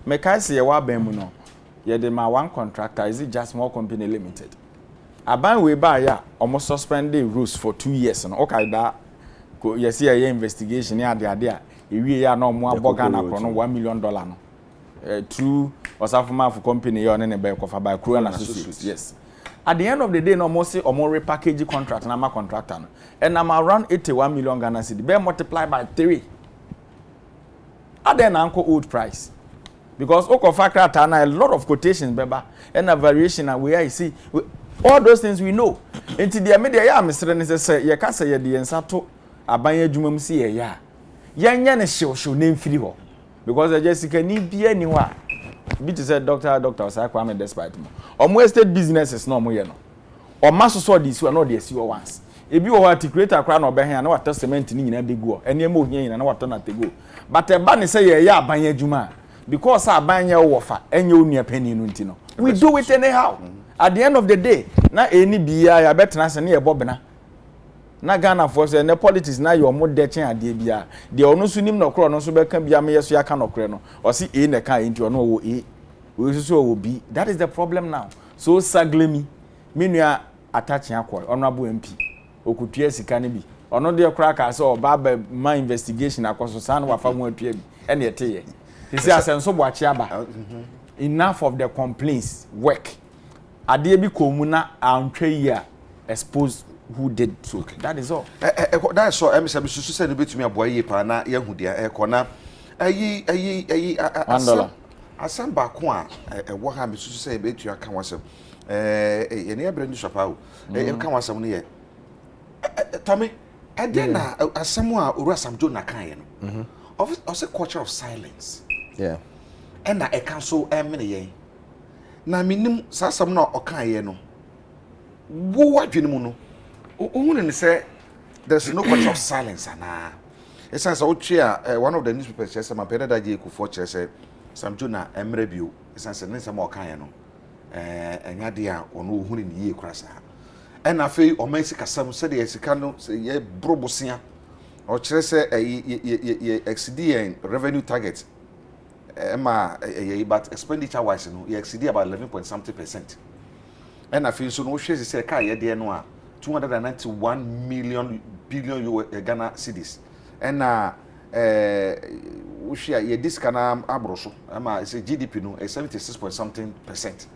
me kai se ye wa ban mu no ye de ma one contractor is it just small company limited aban we ba ya almost suspended rules for 2 years no okay da ko ye see ye investigation ya de ade a ewie ya na omo aboga na kro no $1 million no through osafuma for company yo ne be kofa by crew and associates yes at the end of the day no mo say omo repackage contract na ma contractor no and I'm around 81 million Ghana cedi be multiply by 3 at then anko old price because okofa krata na a lot of quotations beba and a variation and where I see all those things we know into the media ya mesre ne say ye ka say ye de ensa to aban adwuma mu si ye ya yanya ne hyew na mfiri ho because Jessica ni bia ni ho a bi to say doctor Osakwa me despite mo omo estate businesses no mo ye no o maso so de si no de si once ebi wo articulate akra na obehia na water cement ni nyina begu ene ema ohia nyina na water na tego but e ba ne say ye ya aban adwuma because aban ye wo fa enye onua pani no ntino we do it anyhow at the end of the day na eni bia ya betena se na ye bobena na Ghana for say na politics na your mo de chen ade bia de ono so nim no kro no so be kan bia me yeso ya kan no kro no o si e na kan enti ono wo e we so wo bi that is the problem now so saglemi me nua attach akọ ono abo MP okutua sika ne bi ono de kra ka say oba ba ma investigation akoso san wa fa mo atua bi e na ete ye he say asenso bo achi aba enough of the complaints work. Adeɛ bi komuna antwe ya expose who did so. That is all. That is so. I'm saying so say no betumi aboa ye pa na ye hu dia ekona ayi asam ba ko a wo ha me so say betu aka wasem ye ne abere ni sopa o e ka wasem no ye Tommy ade na asam a oru asam jo na kan ye no of a culture of silence. Yeah. And I can so many ye. Na minim sasam na okan ye no. Wo wadwene mu no. Ohun say there's no culture of silence ana. It says one of the newspapers says my parent Adekye Kufo say Sam Jona emre bio. It says nsem okan ye no. Enya de a ono ohun ni ye krasa. And afei o man sika sam se de sika no ye brobosia. O kire say ye exceed revenue target. But expenditure wise no you exceed about 11.something%. And I feel so no shares say car ye no 291 billion Ghana cedis. And we share ye this kana abroso it's a GDP no 76.something%.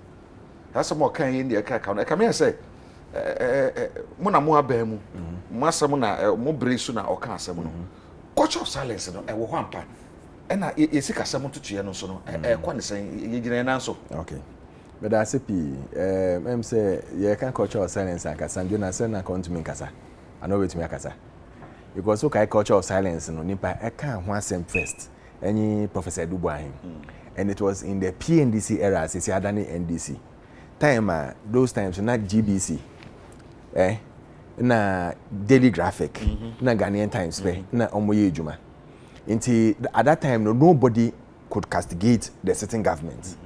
That's some more kind in the account. I come here say mo na mo aba mu mo asem na mo bresu na oka asem no culture of silence no e wo ampa ena yesika asem tutuye no so no kwa ne sen yegina na so. Okay, but I say em say ye can culture of silence and kasa Jona say na come to me kasa I know wait me kasa because okay culture of silence no nipa e kan ho asem first any Professor Dubois and it was in the PNDC era as say adani NDC time those times not GBC na Daily Graphic na Ghanaian Times na omoye ejuma nti at that time nobody could castigate the sitting government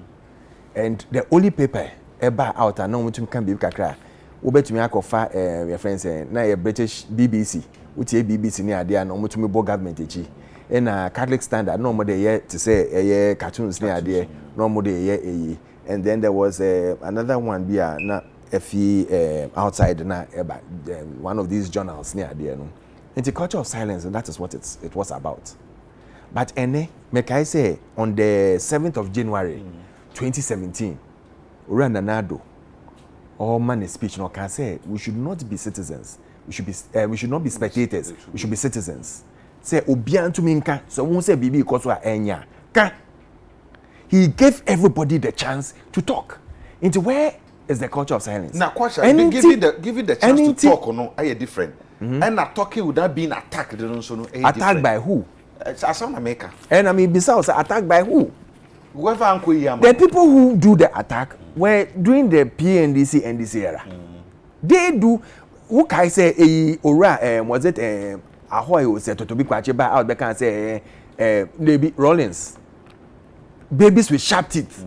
and the only paper ever out and no mutum can be kakra obetumi akofa your friends na your British BBC utie BBC ni ade na mutum bo government echi na Catholic Standard no mo dey here to say cartoons ni ade no mo dey here and then there was another one be na outside na one of these journals near there no. It's a culture of silence and that is what it was about. But make I say on the 7th of January 2017 Urana Nado all man speech no can say we should not be citizens, we should not be spectators, we should be citizens. Say obian to minka so won say bibi because we are enya ka. He gave everybody the chance to talk. Into where is the culture of silence? Now, culture, giving the chance to talk or no, are different. And not talking without being attacked, attacked by who? As an America. And I mean, besides, attacked by who? Whoever the people who do the attack were during the PNDC NDC era. They do. Who can say ora? Was it ahoy? Was it to be quite by out? They can say maybe Rollins. Babies with sharp teeth.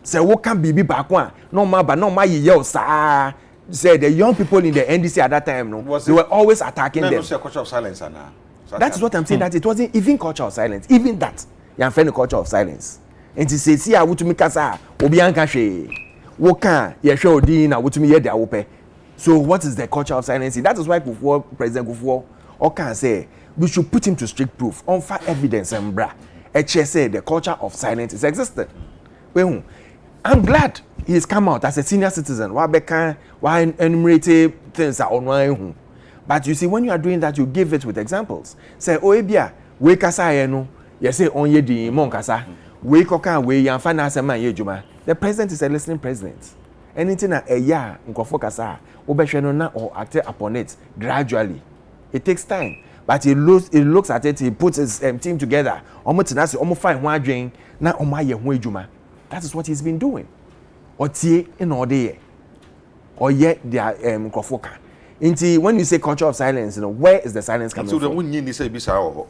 Say what can be back one? No ma, but no ma yell sir. Say the young people in the NDC at that time, no, they were always attacking them. No, culture of silence, Anna. That is what I'm saying. That it wasn't even culture of silence. Even that, you're friend culture of silence. And to say, see, I would to me kasa obianka she. Woka ye show di na would to me ye de awope. So what is the culture of silence? That is why President Kufo Oka say we should put him to strict proof on fair evidence and bra. Say the culture of silence is existed. Well, I'm glad he's come out as a senior citizen. Why enumerate things are on. But you see, when you are doing that, you give it with examples. Say, oh, ebia, we kasa no. You say, on ye di mon kasa. We koka we yan finance man ye juma. The president is a listening president. Anything a ya nkofo kasa, obehwe no na or act upon it gradually. It takes time. But he looks at it, he puts his team together. Omo tenase, omo find one drink, na omo ye ho ejuma. That is what he's been doing. Otie in all day. Or yet they are nkrofoka. When you say culture of silence, where is the silence coming from?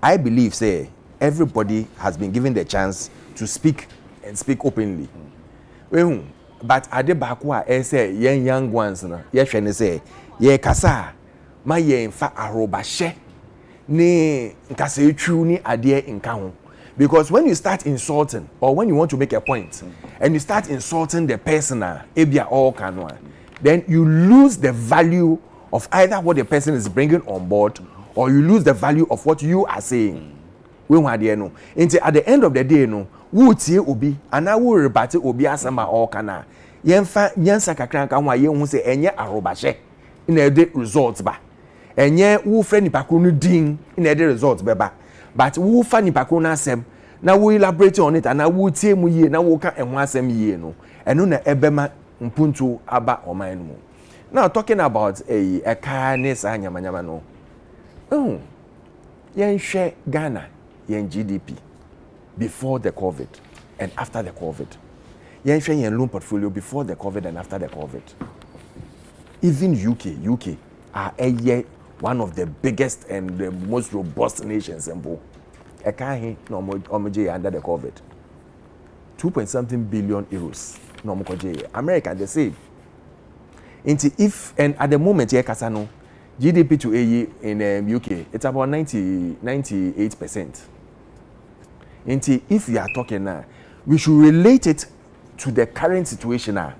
I believe, say, everybody has been given the chance to speak and speak openly. But Adebakwa say young ones, yes, say, ye kasa. Ma ye infa arobashe ni nkase tru ni ade nka ho because when you start insulting or when you want to make a point and you start insulting the person ebia all kanwa then you lose the value of either what the person is bringing on board or you lose the value of what you are saying. we hu ade no nti at the end of the day no wo tie obi ana wo rebate obi asema all kana yemfa nyansa kakran ka ho a yehu se enye arobahye na ede result ba enye wo frɛ nipa ko no din na ede result beba but wo fa nipa ko no asem na wo elaborate on it ana wo tie mu yie na wo ka ɛho asem yie no ɛno na ɛbɛma mpuntu aba oman no mu. Now talking about a car ne sa nyamanyama no yen hwɛ Ghana yen GDP before the COVID and after the COVID. Yen hwɛ yen loan portfolio before the COVID and after the COVID. Even UK are one of the biggest and the most robust nations in Bo. A car he no omoje under the COVID. 2.something billion euros no omoje. America the same. If and at the moment here Kasano GDP to AE in UK it's about 98%. If we are talking now, we should relate it to the current situation now.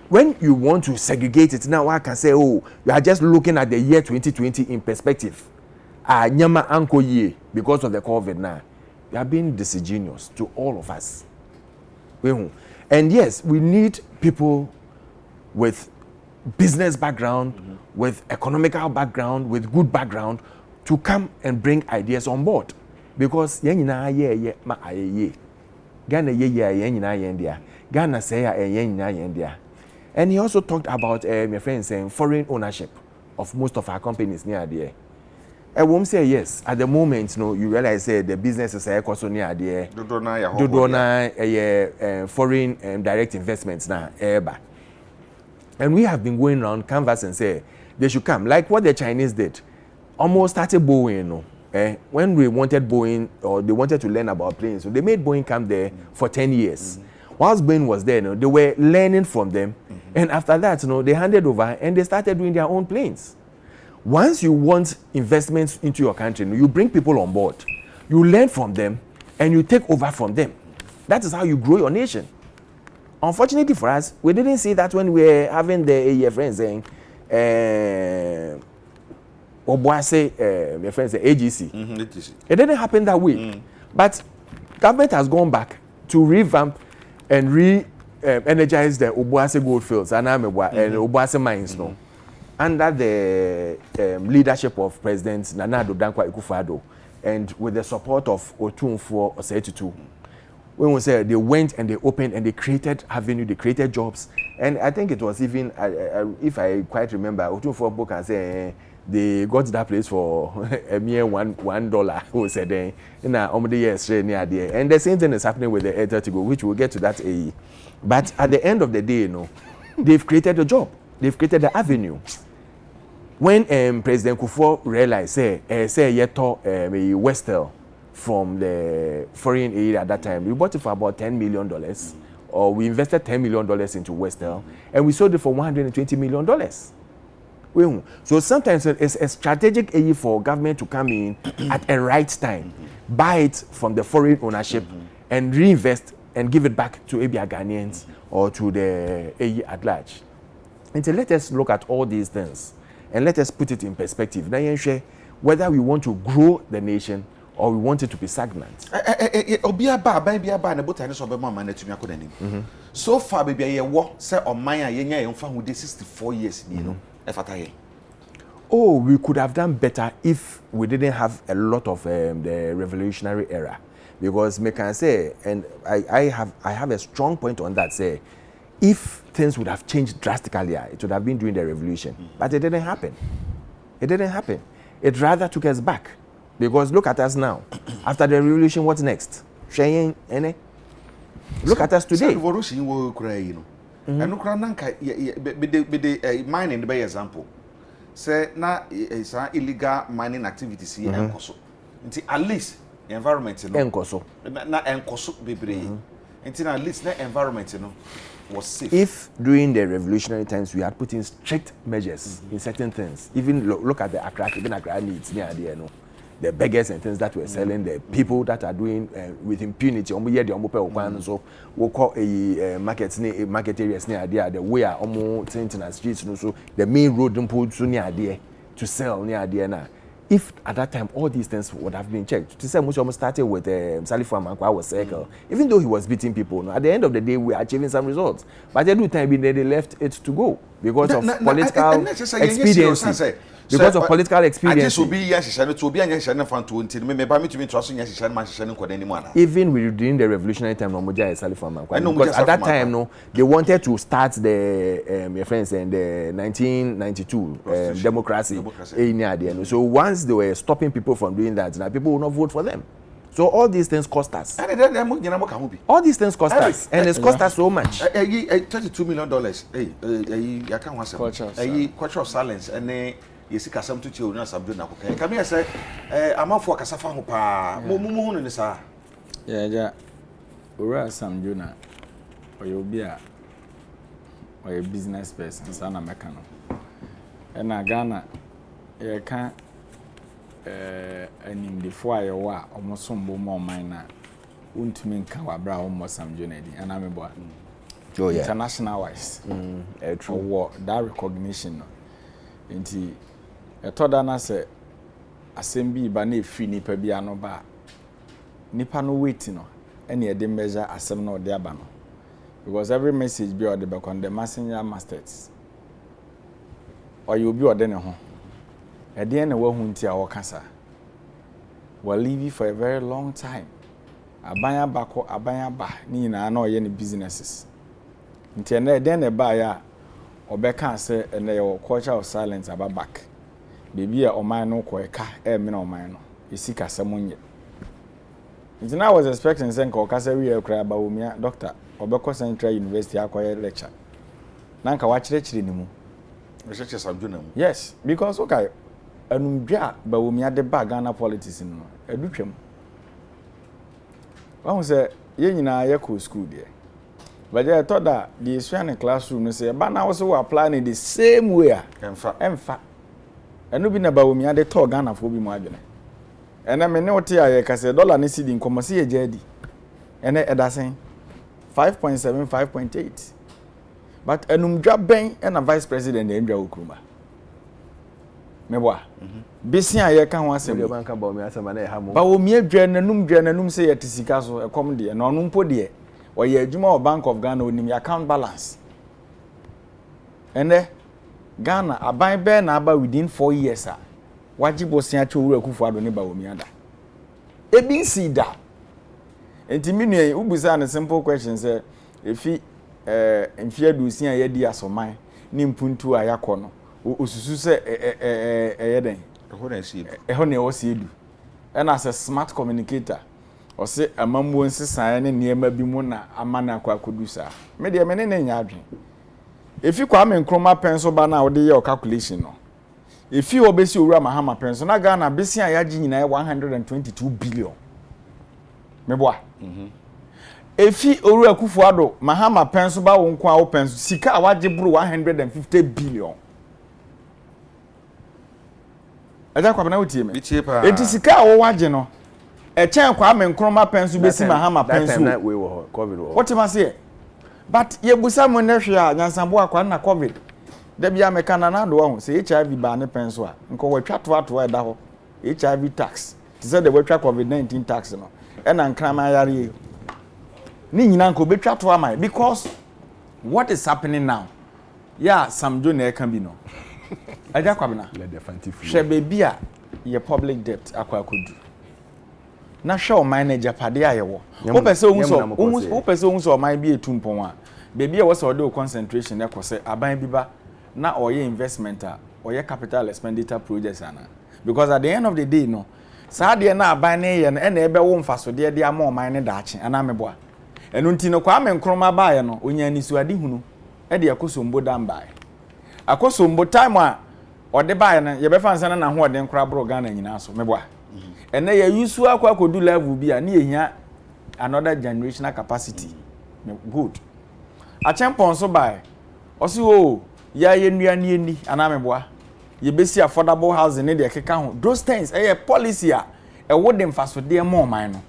When you want to segregate it now, I can say, oh, you are just looking at the year 2020 in perspective. Nyama anko ye because of the COVID now. You are being disingenuous to all of us. And yes, we need people with business background, with economical background, with good background to come and bring ideas on board. Because Ghana Ghana say and he also talked about my friend saying foreign ownership of most of our companies near there. I won't say yes. At the moment, no, you realize the business is also near there. Foreign direct investments now. And we have been going around canvas and say they should come, like what the Chinese did. Almost started Boeing, when we wanted Boeing or they wanted to learn about planes, so they made Boeing come there for 10 years. Whilst Boeing was there, they were learning from them, and after that, they handed over and they started doing their own planes. Once you want investments into your country, you bring people on board, you learn from them, and you take over from them. That is how you grow your nation. Unfortunately for us, we didn't see that when we were having the friends saying, my friends say AGC. It didn't happen that way. But government has gone back to revamp and energize the Obuasi goldfields and Obuasi mines under the leadership of President Nana Addo Dankwa Akufo-Addo and with the support of Otumfuo Osei-Tutu. When we say they went and they opened and they created avenue, they created jobs, and I think it was even, if I quite remember, Otumfuo book and say they got that place for a mere $1. Who said then, and the same thing is happening with the Air to go, which we'll get to that AE. But at the end of the day, they've created a job, they've created the avenue. When President Kufuor realized, say Westel from the foreign aid at that time, we bought it for about $10 million, or we invested $10 million into Westel, and we sold it for $120 million. So sometimes it's a strategic aid for government to come in at a right time, buy it from the foreign ownership, and reinvest and give it back to ABA Ghanaians or to the AE at large. And so let us look at all these things and let us put it in perspective. Now, whether we want to grow the nation or we want it to be stagnant. So far, baby, say on my 64 years, Oh, we could have done better if we didn't have a lot of the revolutionary era. Because me can say, and I have a strong point on that, say, if things would have changed drastically, it would have been during the revolution. But it didn't happen. It didn't happen. It rather took us back. Because look at us now. After the revolution, what's next? Look at us today. Mining by example. Say na is illegal mining activities here enkoso. At least the environment enkoso. Na enkoso bebre. At least the environment was safe. If during the revolutionary times we had put in strict measures in certain things, even look at the Accra needs near there, the beggars and things that were selling, the people that are doing with impunity. So we call a market areas near there, the way are almost streets, so the main road don't put near there to sell near there now. if at that time all these things would have been checked, to say much almost started with Salifo Amankwa was circle, even though he was beating people, at the end of the day we are achieving some results. But at the time they left it to go because of political expediency. Because of political experience. Even within the revolutionary time, because at that time, no, they wanted to start the your friends and the 1992 democracy. So once they were stopping people from doing that, now people will not vote for them. So all these things cost us. All these things cost us, and it's cost us so much. $32 million. I can't answer. Cultural silence and. Yes, kasam to chill na sabdo na kokai. Come here say amafo kasafa ho pa. Mo ni sa. Yeah. Ora samdo na obi a business person sa na meka no. E na Ghana ye kan anim defo aye wa omosombo mo man na untumi nka wabra omo samdo na di. Ana me boa. Oh yeah. International wise. True. That recognition no. Nti etoda na se assembi ba na efi nipa bia no ba nipa no wait no ene e de measure asem na ode aba no because every message be ode be kon the messenger masters or you be ode ne ho e de na wahu nti a wokasa we live for a very long time abanya ba ni na na oye ne businesses nti na e de na ba ya obeka say ene your culture of silence aba back baby a oman no ko eka me na oman no esika samunye nti na I was expecting say nka okasa we ekra ba omia doctor obeko Central University akoye lecture na nka wa chire ni mu research sabju na mu yes because okay anumdwa ba omia de ba Ghana politics no edutwam wa say ye nyina ye ko school there. But I thought that the Israeli classroom say, but now also applying it the same way. Emfa. And no be na ba omi ade to Ghana for bi mo adwene. And I me no tie aye ka say dollar ni cedi nkomo se ye jadi. And e da sen 5.7 5.8. But enumdwa ben and a vice president e ndwa okuruma. Me boa. Bisi aye ka ho asem. Be banka ba omi asema na e ha mo. Ba omi adwa nanum se ye tisika so e kom de na onu mpo de. Or ye Juma or Bank of Ghana with your account balance. And Ghana, a buy bear number within 4 years. Wajibo Siacho Kufu Adoniba Omiada. A being see that. And Timini, Ubuza and a simple question, sir. If he fear do see a yedia so mine, Nimpuntu Ayakono, Usususe Eden. A honey or see do. And as a smart communicator. Or say a man won't say near maybe mona a man aqua could do so. Maybe a man in yarding. If you come in chroma pencil by now, your calculation. No. If you obey you ram a hammer pencil, I got a busy yarding 122 billion. Meboa. If you ora kufuado, Mahama pencil by one qua open, Sika wajibru 150 billion. I don't come out here. It is Sika or wajino. A chain Kwame Nkrumah pencil be see Mahama pencil. What am I say? But ye busa mo na hwe nyansambo akwa na COVID. Da bia meka na na do ho say HIV ba ne pencil a nko watwa to e da ho. HIV tax. Ti say the watwa COVID-19 tax no. E na nkrama yare. Ni nyina nko betwa to amai because what is happening now? Yeah, some do na e kan bi no. Aja kwabena. Let the fancy flow. She baby a ye public debt akwa akodu. Na show manager pade ayewo o pese ohun so man bi etumpon a baby e wo se o concentration e kose aban bi ba na oye investment a oye capital expenditure projects ana because at the end of the day no sa de na aban ne ye no e na ebe wo mfaso de de ama o man ne daache ana meboa enu nti no kwa me nkroma ba ye no onya ni suade hunu e de akosombo dan ba akosombo time a ode ba ye no ye be fa nsa na ho ode nkra bro Ghana nyina so meboa. And they use to do level be near another generational capacity. Good. A champion so by also, ya ni anameboa. You be see affordable housing in the account. Those things a policy a wooden fast for dear more minor.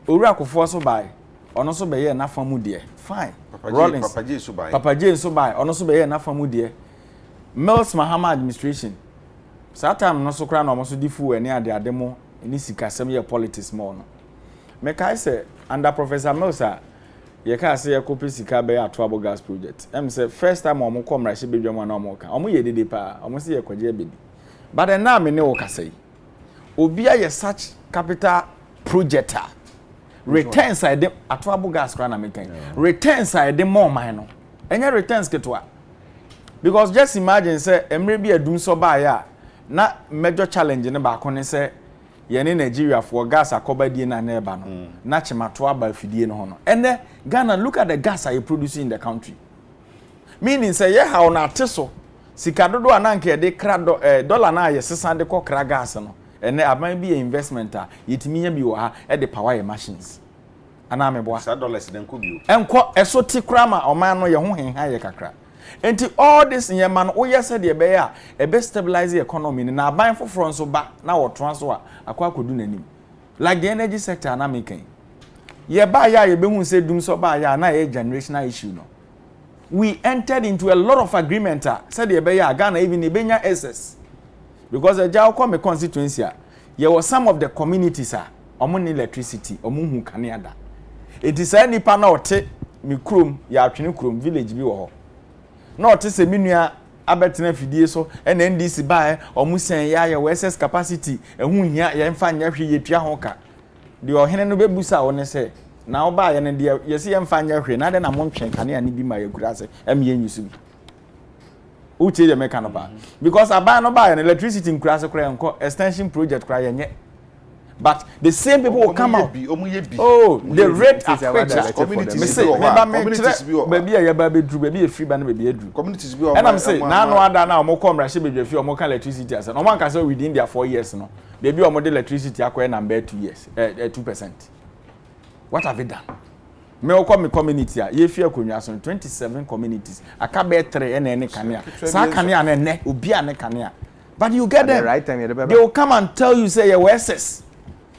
Uraku for so by, or also be enough for dear. Fine. Papa J so by, or also be enough for dear. Mills Mahama administration. time no so kra no mo so difu ene ade mo ni sika sem ye politics mo no me kai say under Professor Milsa ye ka say ye copy sika be atoabo gas project say first time omo come ra she bedwam na omo ka omo ye dede pa omo say ye kwaje bedi but then now me ne wo ka say obia ye such capital projector returns I dem atoabo gas kra na me kan returns I dem more mine no enye returns ketwa because just imagine say emre bi adum so ba ya na major challenge ne ba ko ne say ye ne Nigeria for gas akobadie na na eba no na chemato aba fidie no ho no ene Ghana look at the gas are producing in the country meaning say ye ha ona teso sika dodo ananka ye de kra dollar na ye sesa de ko kra gas no ene aban bi investment a yetimi nya bi wo ha e de power machines ana me boa $1 den ko bio enko eso ti kra ma oman no ye ho hen ha ye kakra enti all this in man o yese de be ya e be stabilize the economy na aban foforo nso ba na wo transfer akwa kodu nanim like the energy sector na making ye ba ya ye be hu se dum so ba ya na ye generational issue no we entered into a lot of agreement said the be ya Ghana even e benya excess because the jaw come constituency ye was some of the communities omo ni electricity omo hu kanea da it is any pa na ote mi krom ya atwene krom village bi wo ho no te se minua abetena fidie so ene NDC bae omusen ya ya SS capacity ehun hia ye mfa nya hwe ye tua ho ka de ohene no bebusa wo ne se na wo bae ne de ye se ye mfa nya hwe na de na montwen kane ani bi ma ye kura se em ye nyusu bi uche ye meka no ba because aban no bae ne electricity nkura se kura enko extension project kura ye nye but the same people will come out. Oh, the rate of communities. Baby, I have a baby, a free band, baby, a communities. And I'm saying, now, no other now, more come, Russia, baby, a few more electricity. As no one can say within their 4 years, no. Baby, or more electricity, acquire number 2 years, 2%. What have they done? Me come community, ye fear kunyason 27 communities. I can't bear 3 and any kanya. Sa kanya and ne, ubia ne kanya. But you get them. Right time, they will come and tell you, say, your SS.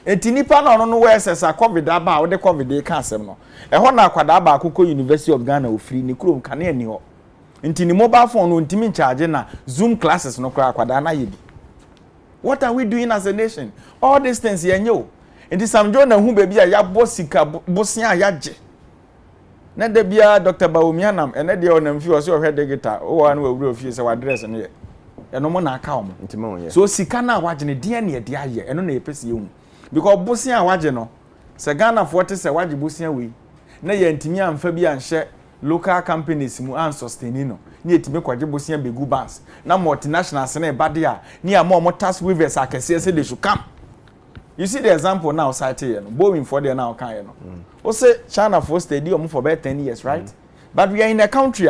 Enti nipa na no we sesa covid aba we de covid e ka asem no e ho na akwada aba akoko University of Ghana ofiri ni krom kane ani ho enti ni mobile phone no ntimi charge na Zoom classes no kra akwada na yebi. What are we doing as a nation? All these things yenyo enti samjo na hu baby a ya bosika bosia ya je na de bia Dr. Bawumianam ene de onam fi o se o hwe digital o wa na wa wuri ofie se wa address no ye eno mo na aka o mo enti mo ye so sika na wa je ne de ne de aye eno na epese ye hu because bosia waje no se Ghana forte se waje bosia we na ye ntimi amfa bi anhye local companies mu an sustain no na etimi kwaje bosia begu banks na multinationals na ebade a ni am tax waivers akese se they should come. You see the example now cite here no Boeing for there now kan here no o say China for stadium for about 10 years right but we are in a country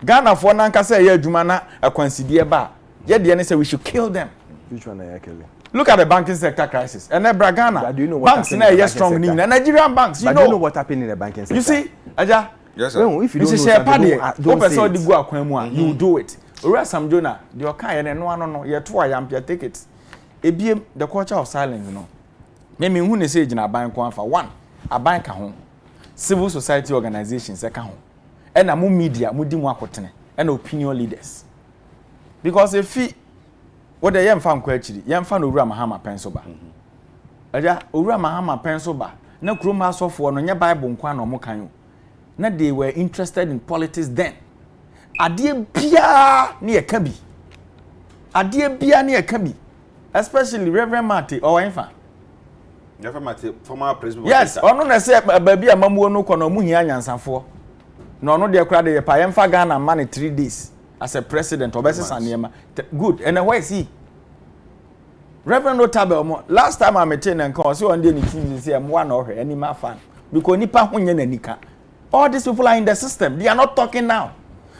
Ghana for nanka say ye adwuma na akwansidie ba ye de ne say we should kill them. Which one are you killing? Look at the banking sector crisis. And then Ghana, do you know what banks in a strong need. Nigerian banks, you know what happened in the banking sector. You see, Aja, yes, sir. Well, if you don't know something, you do it. Ora Sam Jonah, the Okai and no, you're 2 I take it. Ebiem the culture of silence, you know. Maybe who say in a bank one for one, a bank home, civil society organizations, second home, and a more media, mudi mwakotene, and opinion leaders. Because if what the yam fan kwachiri yam fan owura mahama penso ba aja owura mahama penso ba na kroma asofo no nya bible nkwa na omo kan na they were interested in politics then ade bia na ye ka bi ade bia na ye ka bi especially Reverend Mate or enfa Reverend Mate former president. Yes ono na say baabi amamuo no kono mu hia nyansafo na ono de kra de ye pa yemfa Ghana man 3 days as a president obesisa niema good and where is he? Reverend Otabel last time I met him and call so on the TV say am one or any ma fan because nipa hunye na nika all these people are in the system they are not talking now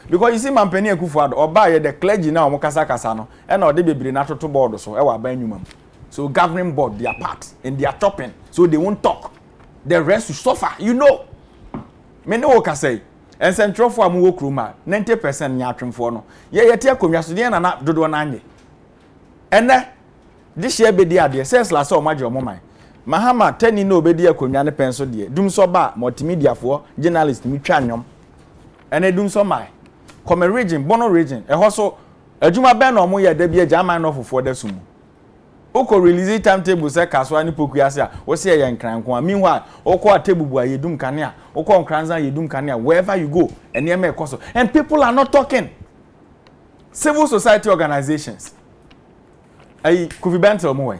because you see Mampeni Akufo-Addo oba the clergy now mo kasa kasa no and all the bebre na toto board so e wa ban nwuma so governing board their part and they are chopping so they won't talk the rest will suffer you know me no ka say and central for amu wokruma 90% nya atwemfo no ye yete akonwa so de na dodo na anye ene this year be dia de says la so maje omoman mahama tani no obedi akonwa ne penso de dum so ba multimedia for journalist mi twa nwom ene dum so mai come region bono region e ho so adwuma ben no mo ye da bia jaman no fofo da sumu oko release timetable say kaswa ni poku ase a wo se ye nkranko a meanwhile oko atebubu a yedum kane a oko nkranza yedum kane a wherever you go ene me ekoso and people are not talking. Civil society organizations ai Kofi Bentel mo way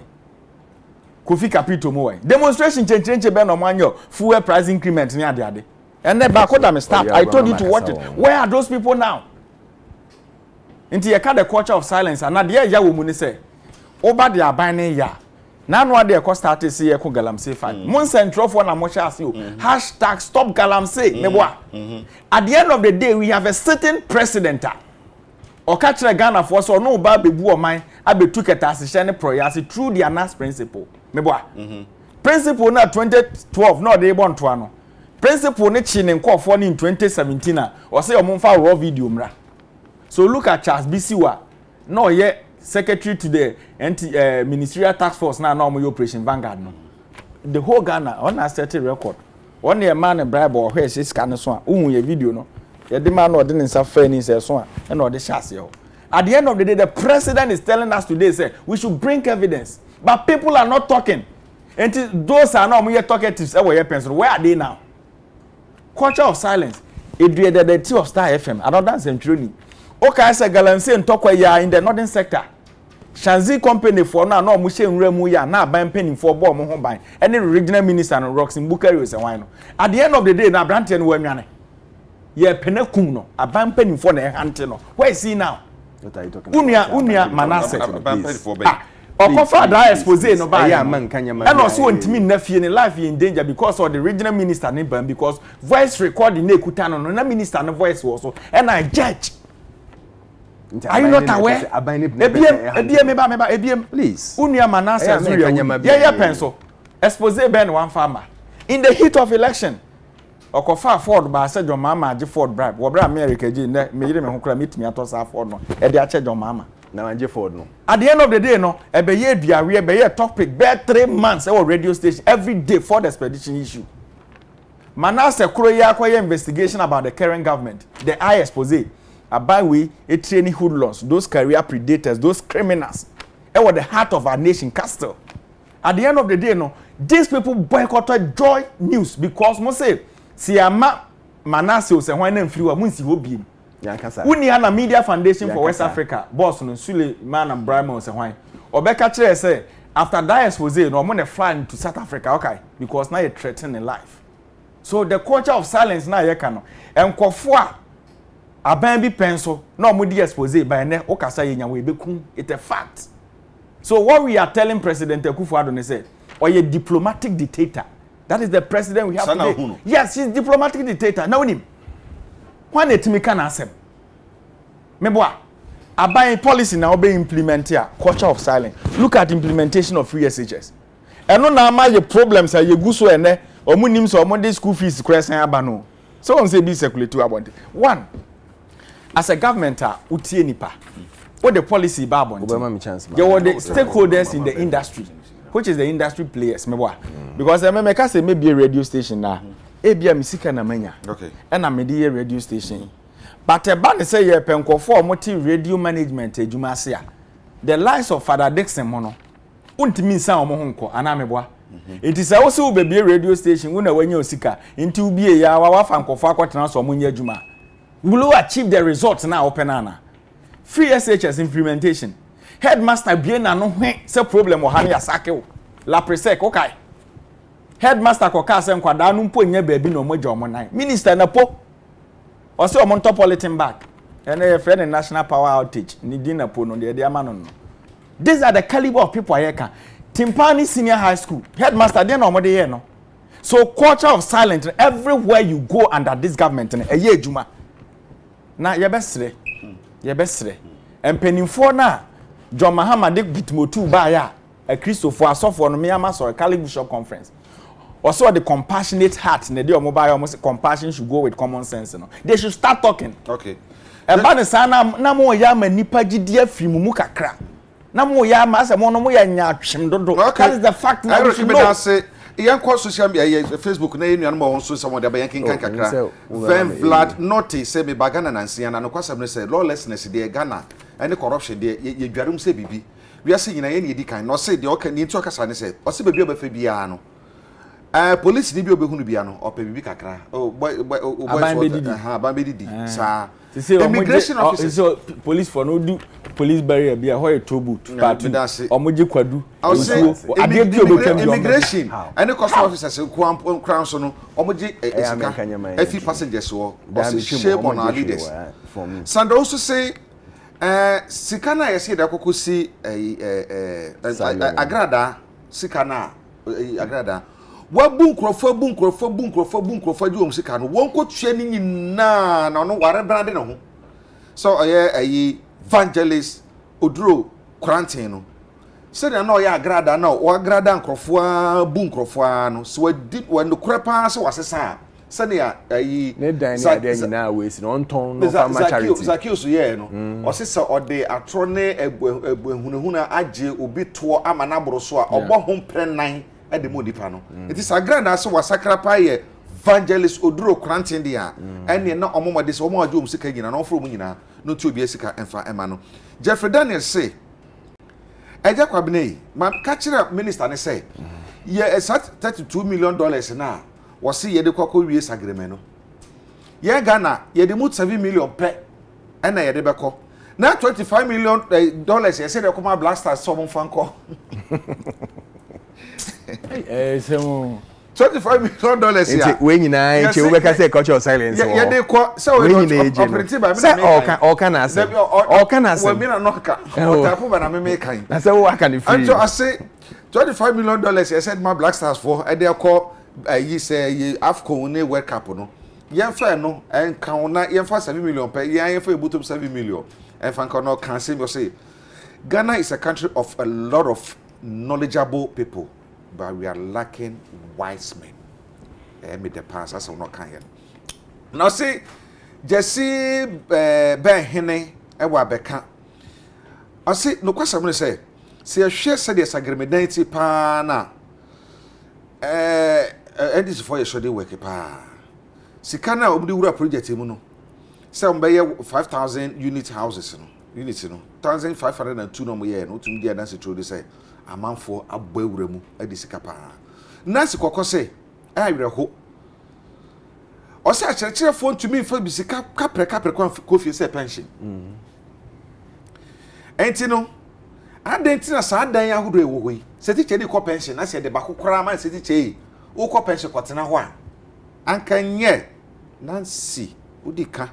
Kofi Capito mo way demonstration change ben no manyo fuel price increment ni ade and then back me stop I told you to watch it. Where are those people now? Inti ye ka the culture of silence and na ya wo mu ni say over the abandon ya na no ade ko start say ye ko galamsey fan mon central for na mo sha say hashtag stop galamsey me boa at the end of the day we have a certain president o ka kire Ghana for so no ba bebu o man abetu keta asehye ne proyase through the anas principle me boa principle na 2012 no dey bon to ano principle ne chi ne nkofo ni in 2017 a o say o mo fa raw video mra. So look at Charles Bisiwa no ye secretary to the ministerial task force now normal operation Vanguard no the whole Ghana on a certain record one year man and bribe or where she scan so a video no ye the man no dey nsa fa ni say so a and no dey shase yo. At the end of the day the president is telling us today say we should bring evidence but people are not talking and those are not we talkatives e we pencil where are they now? Culture of silence it the tea of Star FM I don't dance century. Okay, I say galamsey ntokwa ya in the northern sector. Shanzi company for now no mu nremu ya na ban penny for bo mo ho ban. Any regional minister no Roxin Bukari we say why no. At the end of the day na brante no wanwane. Ye penakum no, aban penny for na hante no. Where is he now? What are you talking about? Unia Manasseh. Okofa da expose no ba ya man kanya man. And also ntimi na fie ne life in danger because of the regional minister ne ban because voice recording na ekuta no na minister no voice was so and I judge. Are you not aware? Ebiem, please. Unia Manasseh yeah pencil. Expose Ben one farmer. In the heat of election. Okofa Ford ba say John Mama age Ford bribe. Wo bra America ji me yire me ho kra meet me atosa Ford no. E dey ache John Mama. Na anje Ford no. At the end of the day no, e be ye duawe e be ye topic be 3 months e radio station every day for the expedition issue. Manasseh kuro ye akoye investigation about the current government. The eye expose. Abawi, a training hoodlums, those career predators, those criminals. They were the heart of our nation, Castle. At the end of the day, no, these people boycotted Joy News because mo say, Siama Manasseh say when them free wa munsi hobi. Uni ana Media Foundation for West Africa, boss no Suleiman and Brahma say when. Obeka chere say after that expose, no mo fly into South Africa, okay, because now you threatening life. So the culture of silence now you can. And kofua aban bi penso no mo di expose by ne o kasa ye nyawo ebekum it's a fact. So what we are telling President Akufo-Addo ne say or diplomatic dictator. That is the president we have today. Yes, he's diplomatic dictator. Now him when etimi kan asem meboa aban policy na obe implement here culture of silence. Look at implementation of free SHS. Eno na ma ye problems a ye guso ene omunim so omode school fees kresan aba no. So on say be circulate to abonte. One, as a government, utie nipa. What the policy ba abonte. There were the stakeholders in the industry, which is the industry players. Because I remember say maybe a radio station na. Ebia misika na manya. Okay. And I made a radio station. But a ban say ye penko for multi radio management ejuma sia. The lives of Father Dixon mono. Untimi san omo honko anameboa. It is also be a radio station una wenye osika. Inti ubi ya wa fankofo akwatena so omo nya ejuma. We will achieve the results now open ana. Free SHS implementation. Headmaster bien na no hwe se problem o hane asake o. La presec okay. Headmaster koka se nkwada no mpo nya baabi no moja omo nan. Minister na po. O se omo ntop politin back. And a friend in national power outage. Ni di na po no de ama no. These are the caliber of people here can. Timpani Senior High School. Headmaster dey no mo de here no. So culture of silence everywhere you go under this government e ye ejuma. Na yebesre empenimfo na John Mahama de gitmotu ba ya a Christopher asofo no me ama so Catholic Bishop Conference also the compassionate heart na de omoba almost compassion should go with common sense no they should start talking. Okay e ba ne sana na mo ya ma nipa gidi afiri mu kakra na mo ya ma asemo no mo ya nya atwem dodo. That is the fact na we should know. Yanko social media Facebook na yenu anmo won so some de bayan kinkan kakra Vlad Notti say me bagana nansia na no kwasam ne say lawlessness de Ghana any corruption there ye dwarum se bibi we ase nyina ye ne edi kan no say de oka ni nti okasa ne say o se baby obafa bia no police ni bi obehunu bia no opa bibi kakra aban bedidi sa immigration officer so police for no do police barrier bia ho e tribute part omoje kwadu ade bi obetwam immigration any custom officers crown so no omoje efi passengers so shame on our leaders Sandra also say sikana yesi da kokosi agrada sikana agrada wabu nkrofo ju sika no wonko tue ni nyina na no ware brande ne ho so ayi evangelist oduro quarantine no se na no ya agrada na o agrada nkrofo bu nkrofo no so wadi wando krepa so wasesa se ne ya ayi ne dan ne ade nyina we si no nton no farmer charity Zakios ye no o se se ode atro ne ebuhunahuna age obi to ama na boro so a obo ho prenan at the modipa no it is a grand as was sacrifice evangelist oduro quarantine dia ene na omomode se omo adwo sika nyina no fro mu nyina no ti obi sika emfa ema no Jeffrey Daniel say eja kwabene ma ka kire minister ne say ye 32 million dollars na was ye de kwakọ wie sagreme no ye Ghana ye de mu 7 million pe ena ye de beko na 25 million dollars ye say de come blasters so mo fanko $25 million here. We nyina enche we ka say culture of silence. Yeah, they call so we operative by me. All can say. All can say. We me na no ka. O tapo ba na me kan. Na say what can free. And so I say $25 million I said my Black Stars for e dey call you say Afcon ne World Cup no. Yen fa no en kan na yen fa 7 million per yen fa ebutum 7 million. En fa kan no kan say me say Ghana is a country of a lot of knowledgeable people, but we are lacking wise men. Me the past as no kan here. Now see Jesse Ben Hene e wa beka. I say no kwasam ne say se hwe se de sagremedanti pa na this for your study work pa. Sika na obudi wura project mu no. Say mbeye 5,000 unit houses no. Units no 1,502 no mo ye no tum dia dance through say amanfo abọ ewura mu adisika pa nasi kokose ayire ho o se akyerkyere fo ntumi fa bisika kapre kofi se pension enti no adenti na sa adan ahodo ewo hoi se ti chedi ko pension na se de bakokora ma se ti chei wo ko pension kotena ho a ankanye nansi udika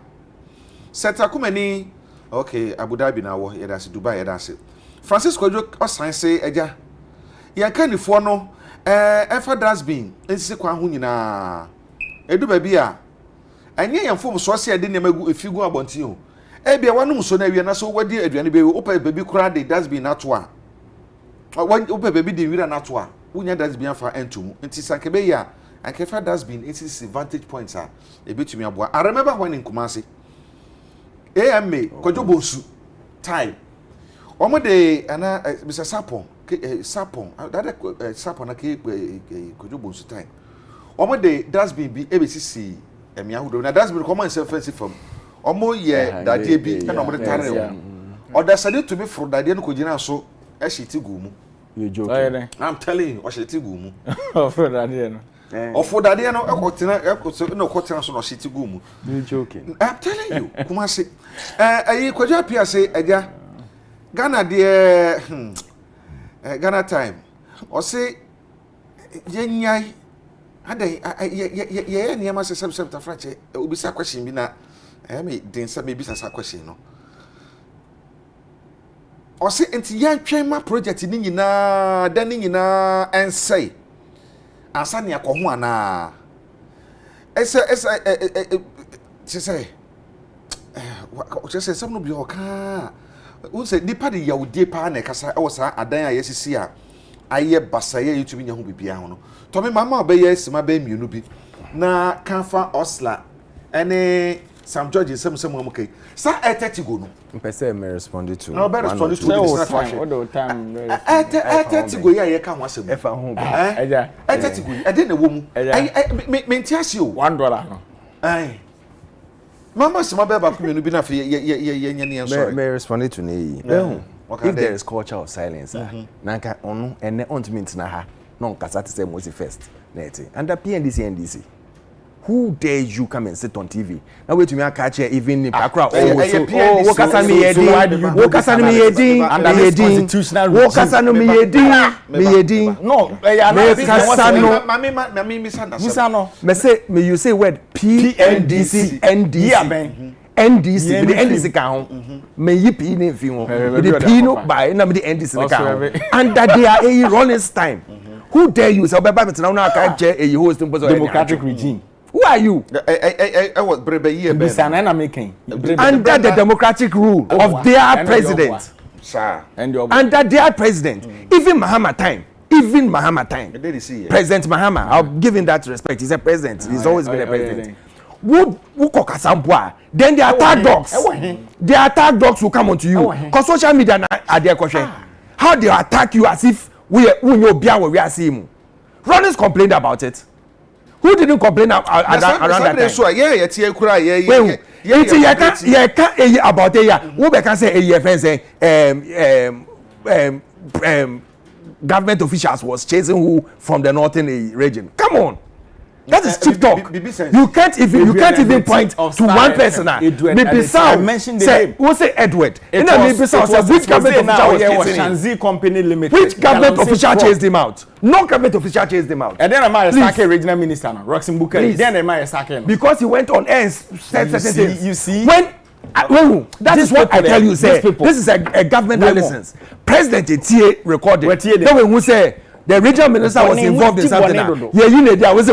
seta kumani okay Abu Dhabi na wo yedase Dubai yedase Francisco jo osan say eja yan kanifo no efa dustbin ensisi kwa ho nyina edu ba bia anye yan fom so se ade nemagu efigu abontin o e bia wanum so na wie na so wadi aduane be opa baby kura de dustbin na to a opa baby de wira na to a unya dustbin afa entum enti sanke be ya anke fa dustbin enti vantage points a ebetumi aboa I remember when in Kumasi AMA Kojobosu time omo de ana Mr. Sapon that Sapon na ke Kojobosu time omo de dustbin bi ebesisi emi ahudo na dustbin common self fancy from omo ye dadie bi na omo de tare o da sade to be for dadie no kogina so e shiti gumu you joking I'm telling you o shiti gumu for dadie no ofo dadie no ekotena no kotena so no shiti gumu you joking I'm telling you Kumasi ayi kwaja pia say eja Ghana de Ghana time o say yenyai adai ye niam ase sem ta frache obisa question bi na me den sa me bisa sa question no o say enti yan twen ma project ni nyina da ni nyina ensei asa ne akoho ana ese say some no bi oka unse nipa de yawde pa na kasa e wosa adan a yesisi a aye basaye yetumi nya ho bibia ho no to me mama obeye sima ba mienu bi na kanfa osla ene Sam George sem amukai sa 30 go no mpese me respond to no be respond to this all the time 30 go ya ka ho asem e fa ho eja 30 go e de na wo mu me ntiase o $1 no Mama Sima Beba Kuminu Bina for ye sorry. May respond to me. If there is culture of silence, Nanka on and on to mean na ha, non Casati say most first. And the PNDC NDC. Who dare you come and sit on TV? Now wait to me catch here even in Accra. What can me yedi? What can me yedi? Under the constitutional rules. What can me yedi? Me yedi? No, me say me you say word PNDC NDC. NDC, the NDC count. May you P in the Pino by the NDC count. Under their Rollins time. Who dare you? So, Baba, now can't chair a host democratic regime. Who are you? I was brave year. Under the democratic rule of their president. Under their president. Even Mahama time. President Mahama, I'll give him that respect. He's a president. He's always been a president. Who then the attack dogs. The attack dogs will come onto you. Because social media are their question. How they attack you as if we are seeing. Ronnie's complained about it. Who didn't complain around that time? About who can say government officials was chasing who from the northern region. Come on. That is cheap talk. You can't even point to one person. I mentioned the name. Who say Edward? Which government official was chasing Company Limited. Which government official chased him out? No government official chased him out. And then am I a regional minister now? Roxin Bukele. Then am I a because he went on air and said certain things. You see? That is what I tell you. Say this is a government license. President Adekye recorded. Then when we say the regional minister was involved in something.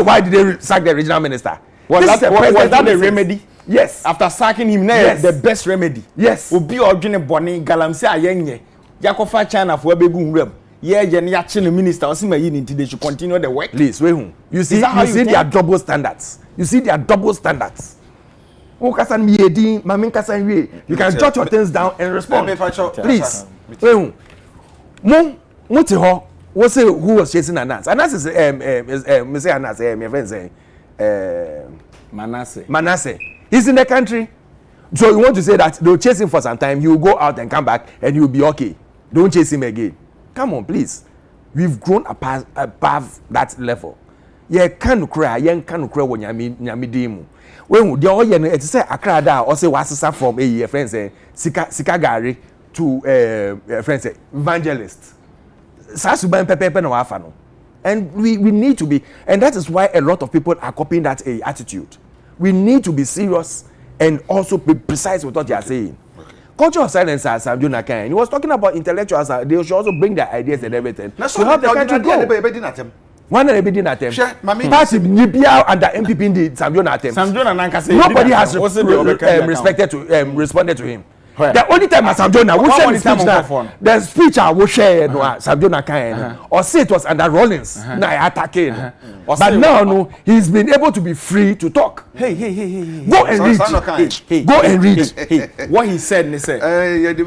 Why did they sack the regional minister? Was that the remedy? Yes. After sacking him, yes. The best remedy. Yes. Obi ordinary boni galamse ayenye. Yakofa China for begun rem. The minister they should continue the work. Please, you see their double standards. You can jot your things down and respond. Please. What say who was chasing Anas? Anas is say Anas, my friend say Manasseh. He's in the country. So you want to say that they'll chase him for some time, he will go out and come back and you'll be okay. Don't chase him again. Come on, please. We've grown above that level. You can't cry when you dimu. When the all you say Accra da or say wasisa from a friend say Sikagari to friend say evangelist. And we need to be, and that is why a lot of people are copying that attitude. We need to be serious and also be precise with what they are saying. Culture of silence, as Samjona Kane, he was talking about intellectuals. They should also bring their ideas and everything to help the country grow. One of the bidding attempt. Party Nibia and the MPP in the Samjona attempt. Nobody has responded to him. The only time Samjona will share the speech the speech I will share Samjona Kane or say it was under Rollins now attacking. But now no, he's been able to be free to talk. Hey. Go and read. Go and read. What he said, he said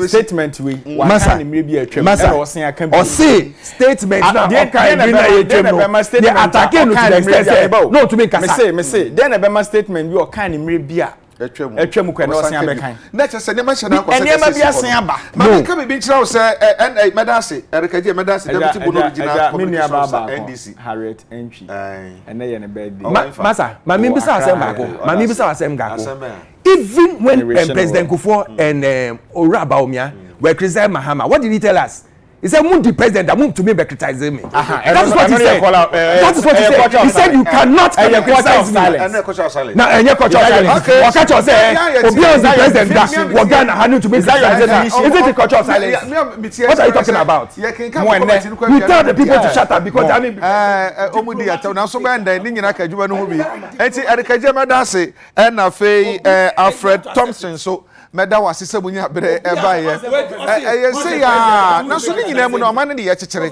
statement we Masa or say statement now they attacking to the extent no to make me say then a bema statement you kind of maybe Etwemu kwa no san abekan na che se ne ma hye na kwase ene ma bia san aba ma ka be nchira wo se medase Adekye medase deputy bono original community NDC Harriet Entry ene ye ne birthday masa ma mi bisa asem gako even when President Kufuor and Ora Baumia were criticizing Mahama, what did he tell us? He said, "Move the president. That move to me by criticizing me." That's what he said. That is what he said. He said, "You cannot criticize me." Now, and your culture of silence. What culture of silence? Obio's the president. That what Ghana had to be criticizing. Is it the culture of silence? What are you talking about? You tell the people to shut up because I mean. Omudi ata na so band ni nyina ka adwuma no ho bi. Enti Adekye medase na fei Alfred Thompson so meda wasese munya bere eba ye say ya na so ni nyina mu na o man ne ye kyekere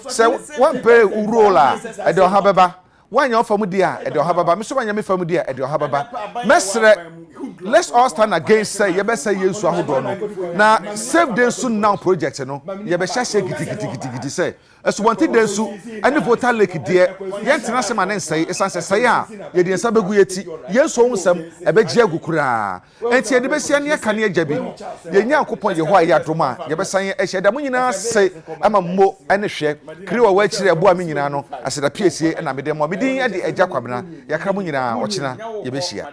se one pay urola e de ha beba wanya ofamu dia e de ohababa me so wanya me famu dia e de ohababa mesre let's all stand against say ye be say Yesu ahodo no na save them soon now project no ye be hye gidi say eso wanti den su ani voter lake de ye ntena se ma ne nsai esanse sai a ye de nsa begu yeti Yesu onsam e be gye agukura enti ye de be sia ne ka ne agya bi ye nya akopon ye ho a ye adoma ye be san ye hye da mo nyina sai ama mo ene hwe kriwa wa kire ebo a me nyina no aseda piesie na me de mo me din ye de agya kwabena ya kra mo nyina ochina ye be hia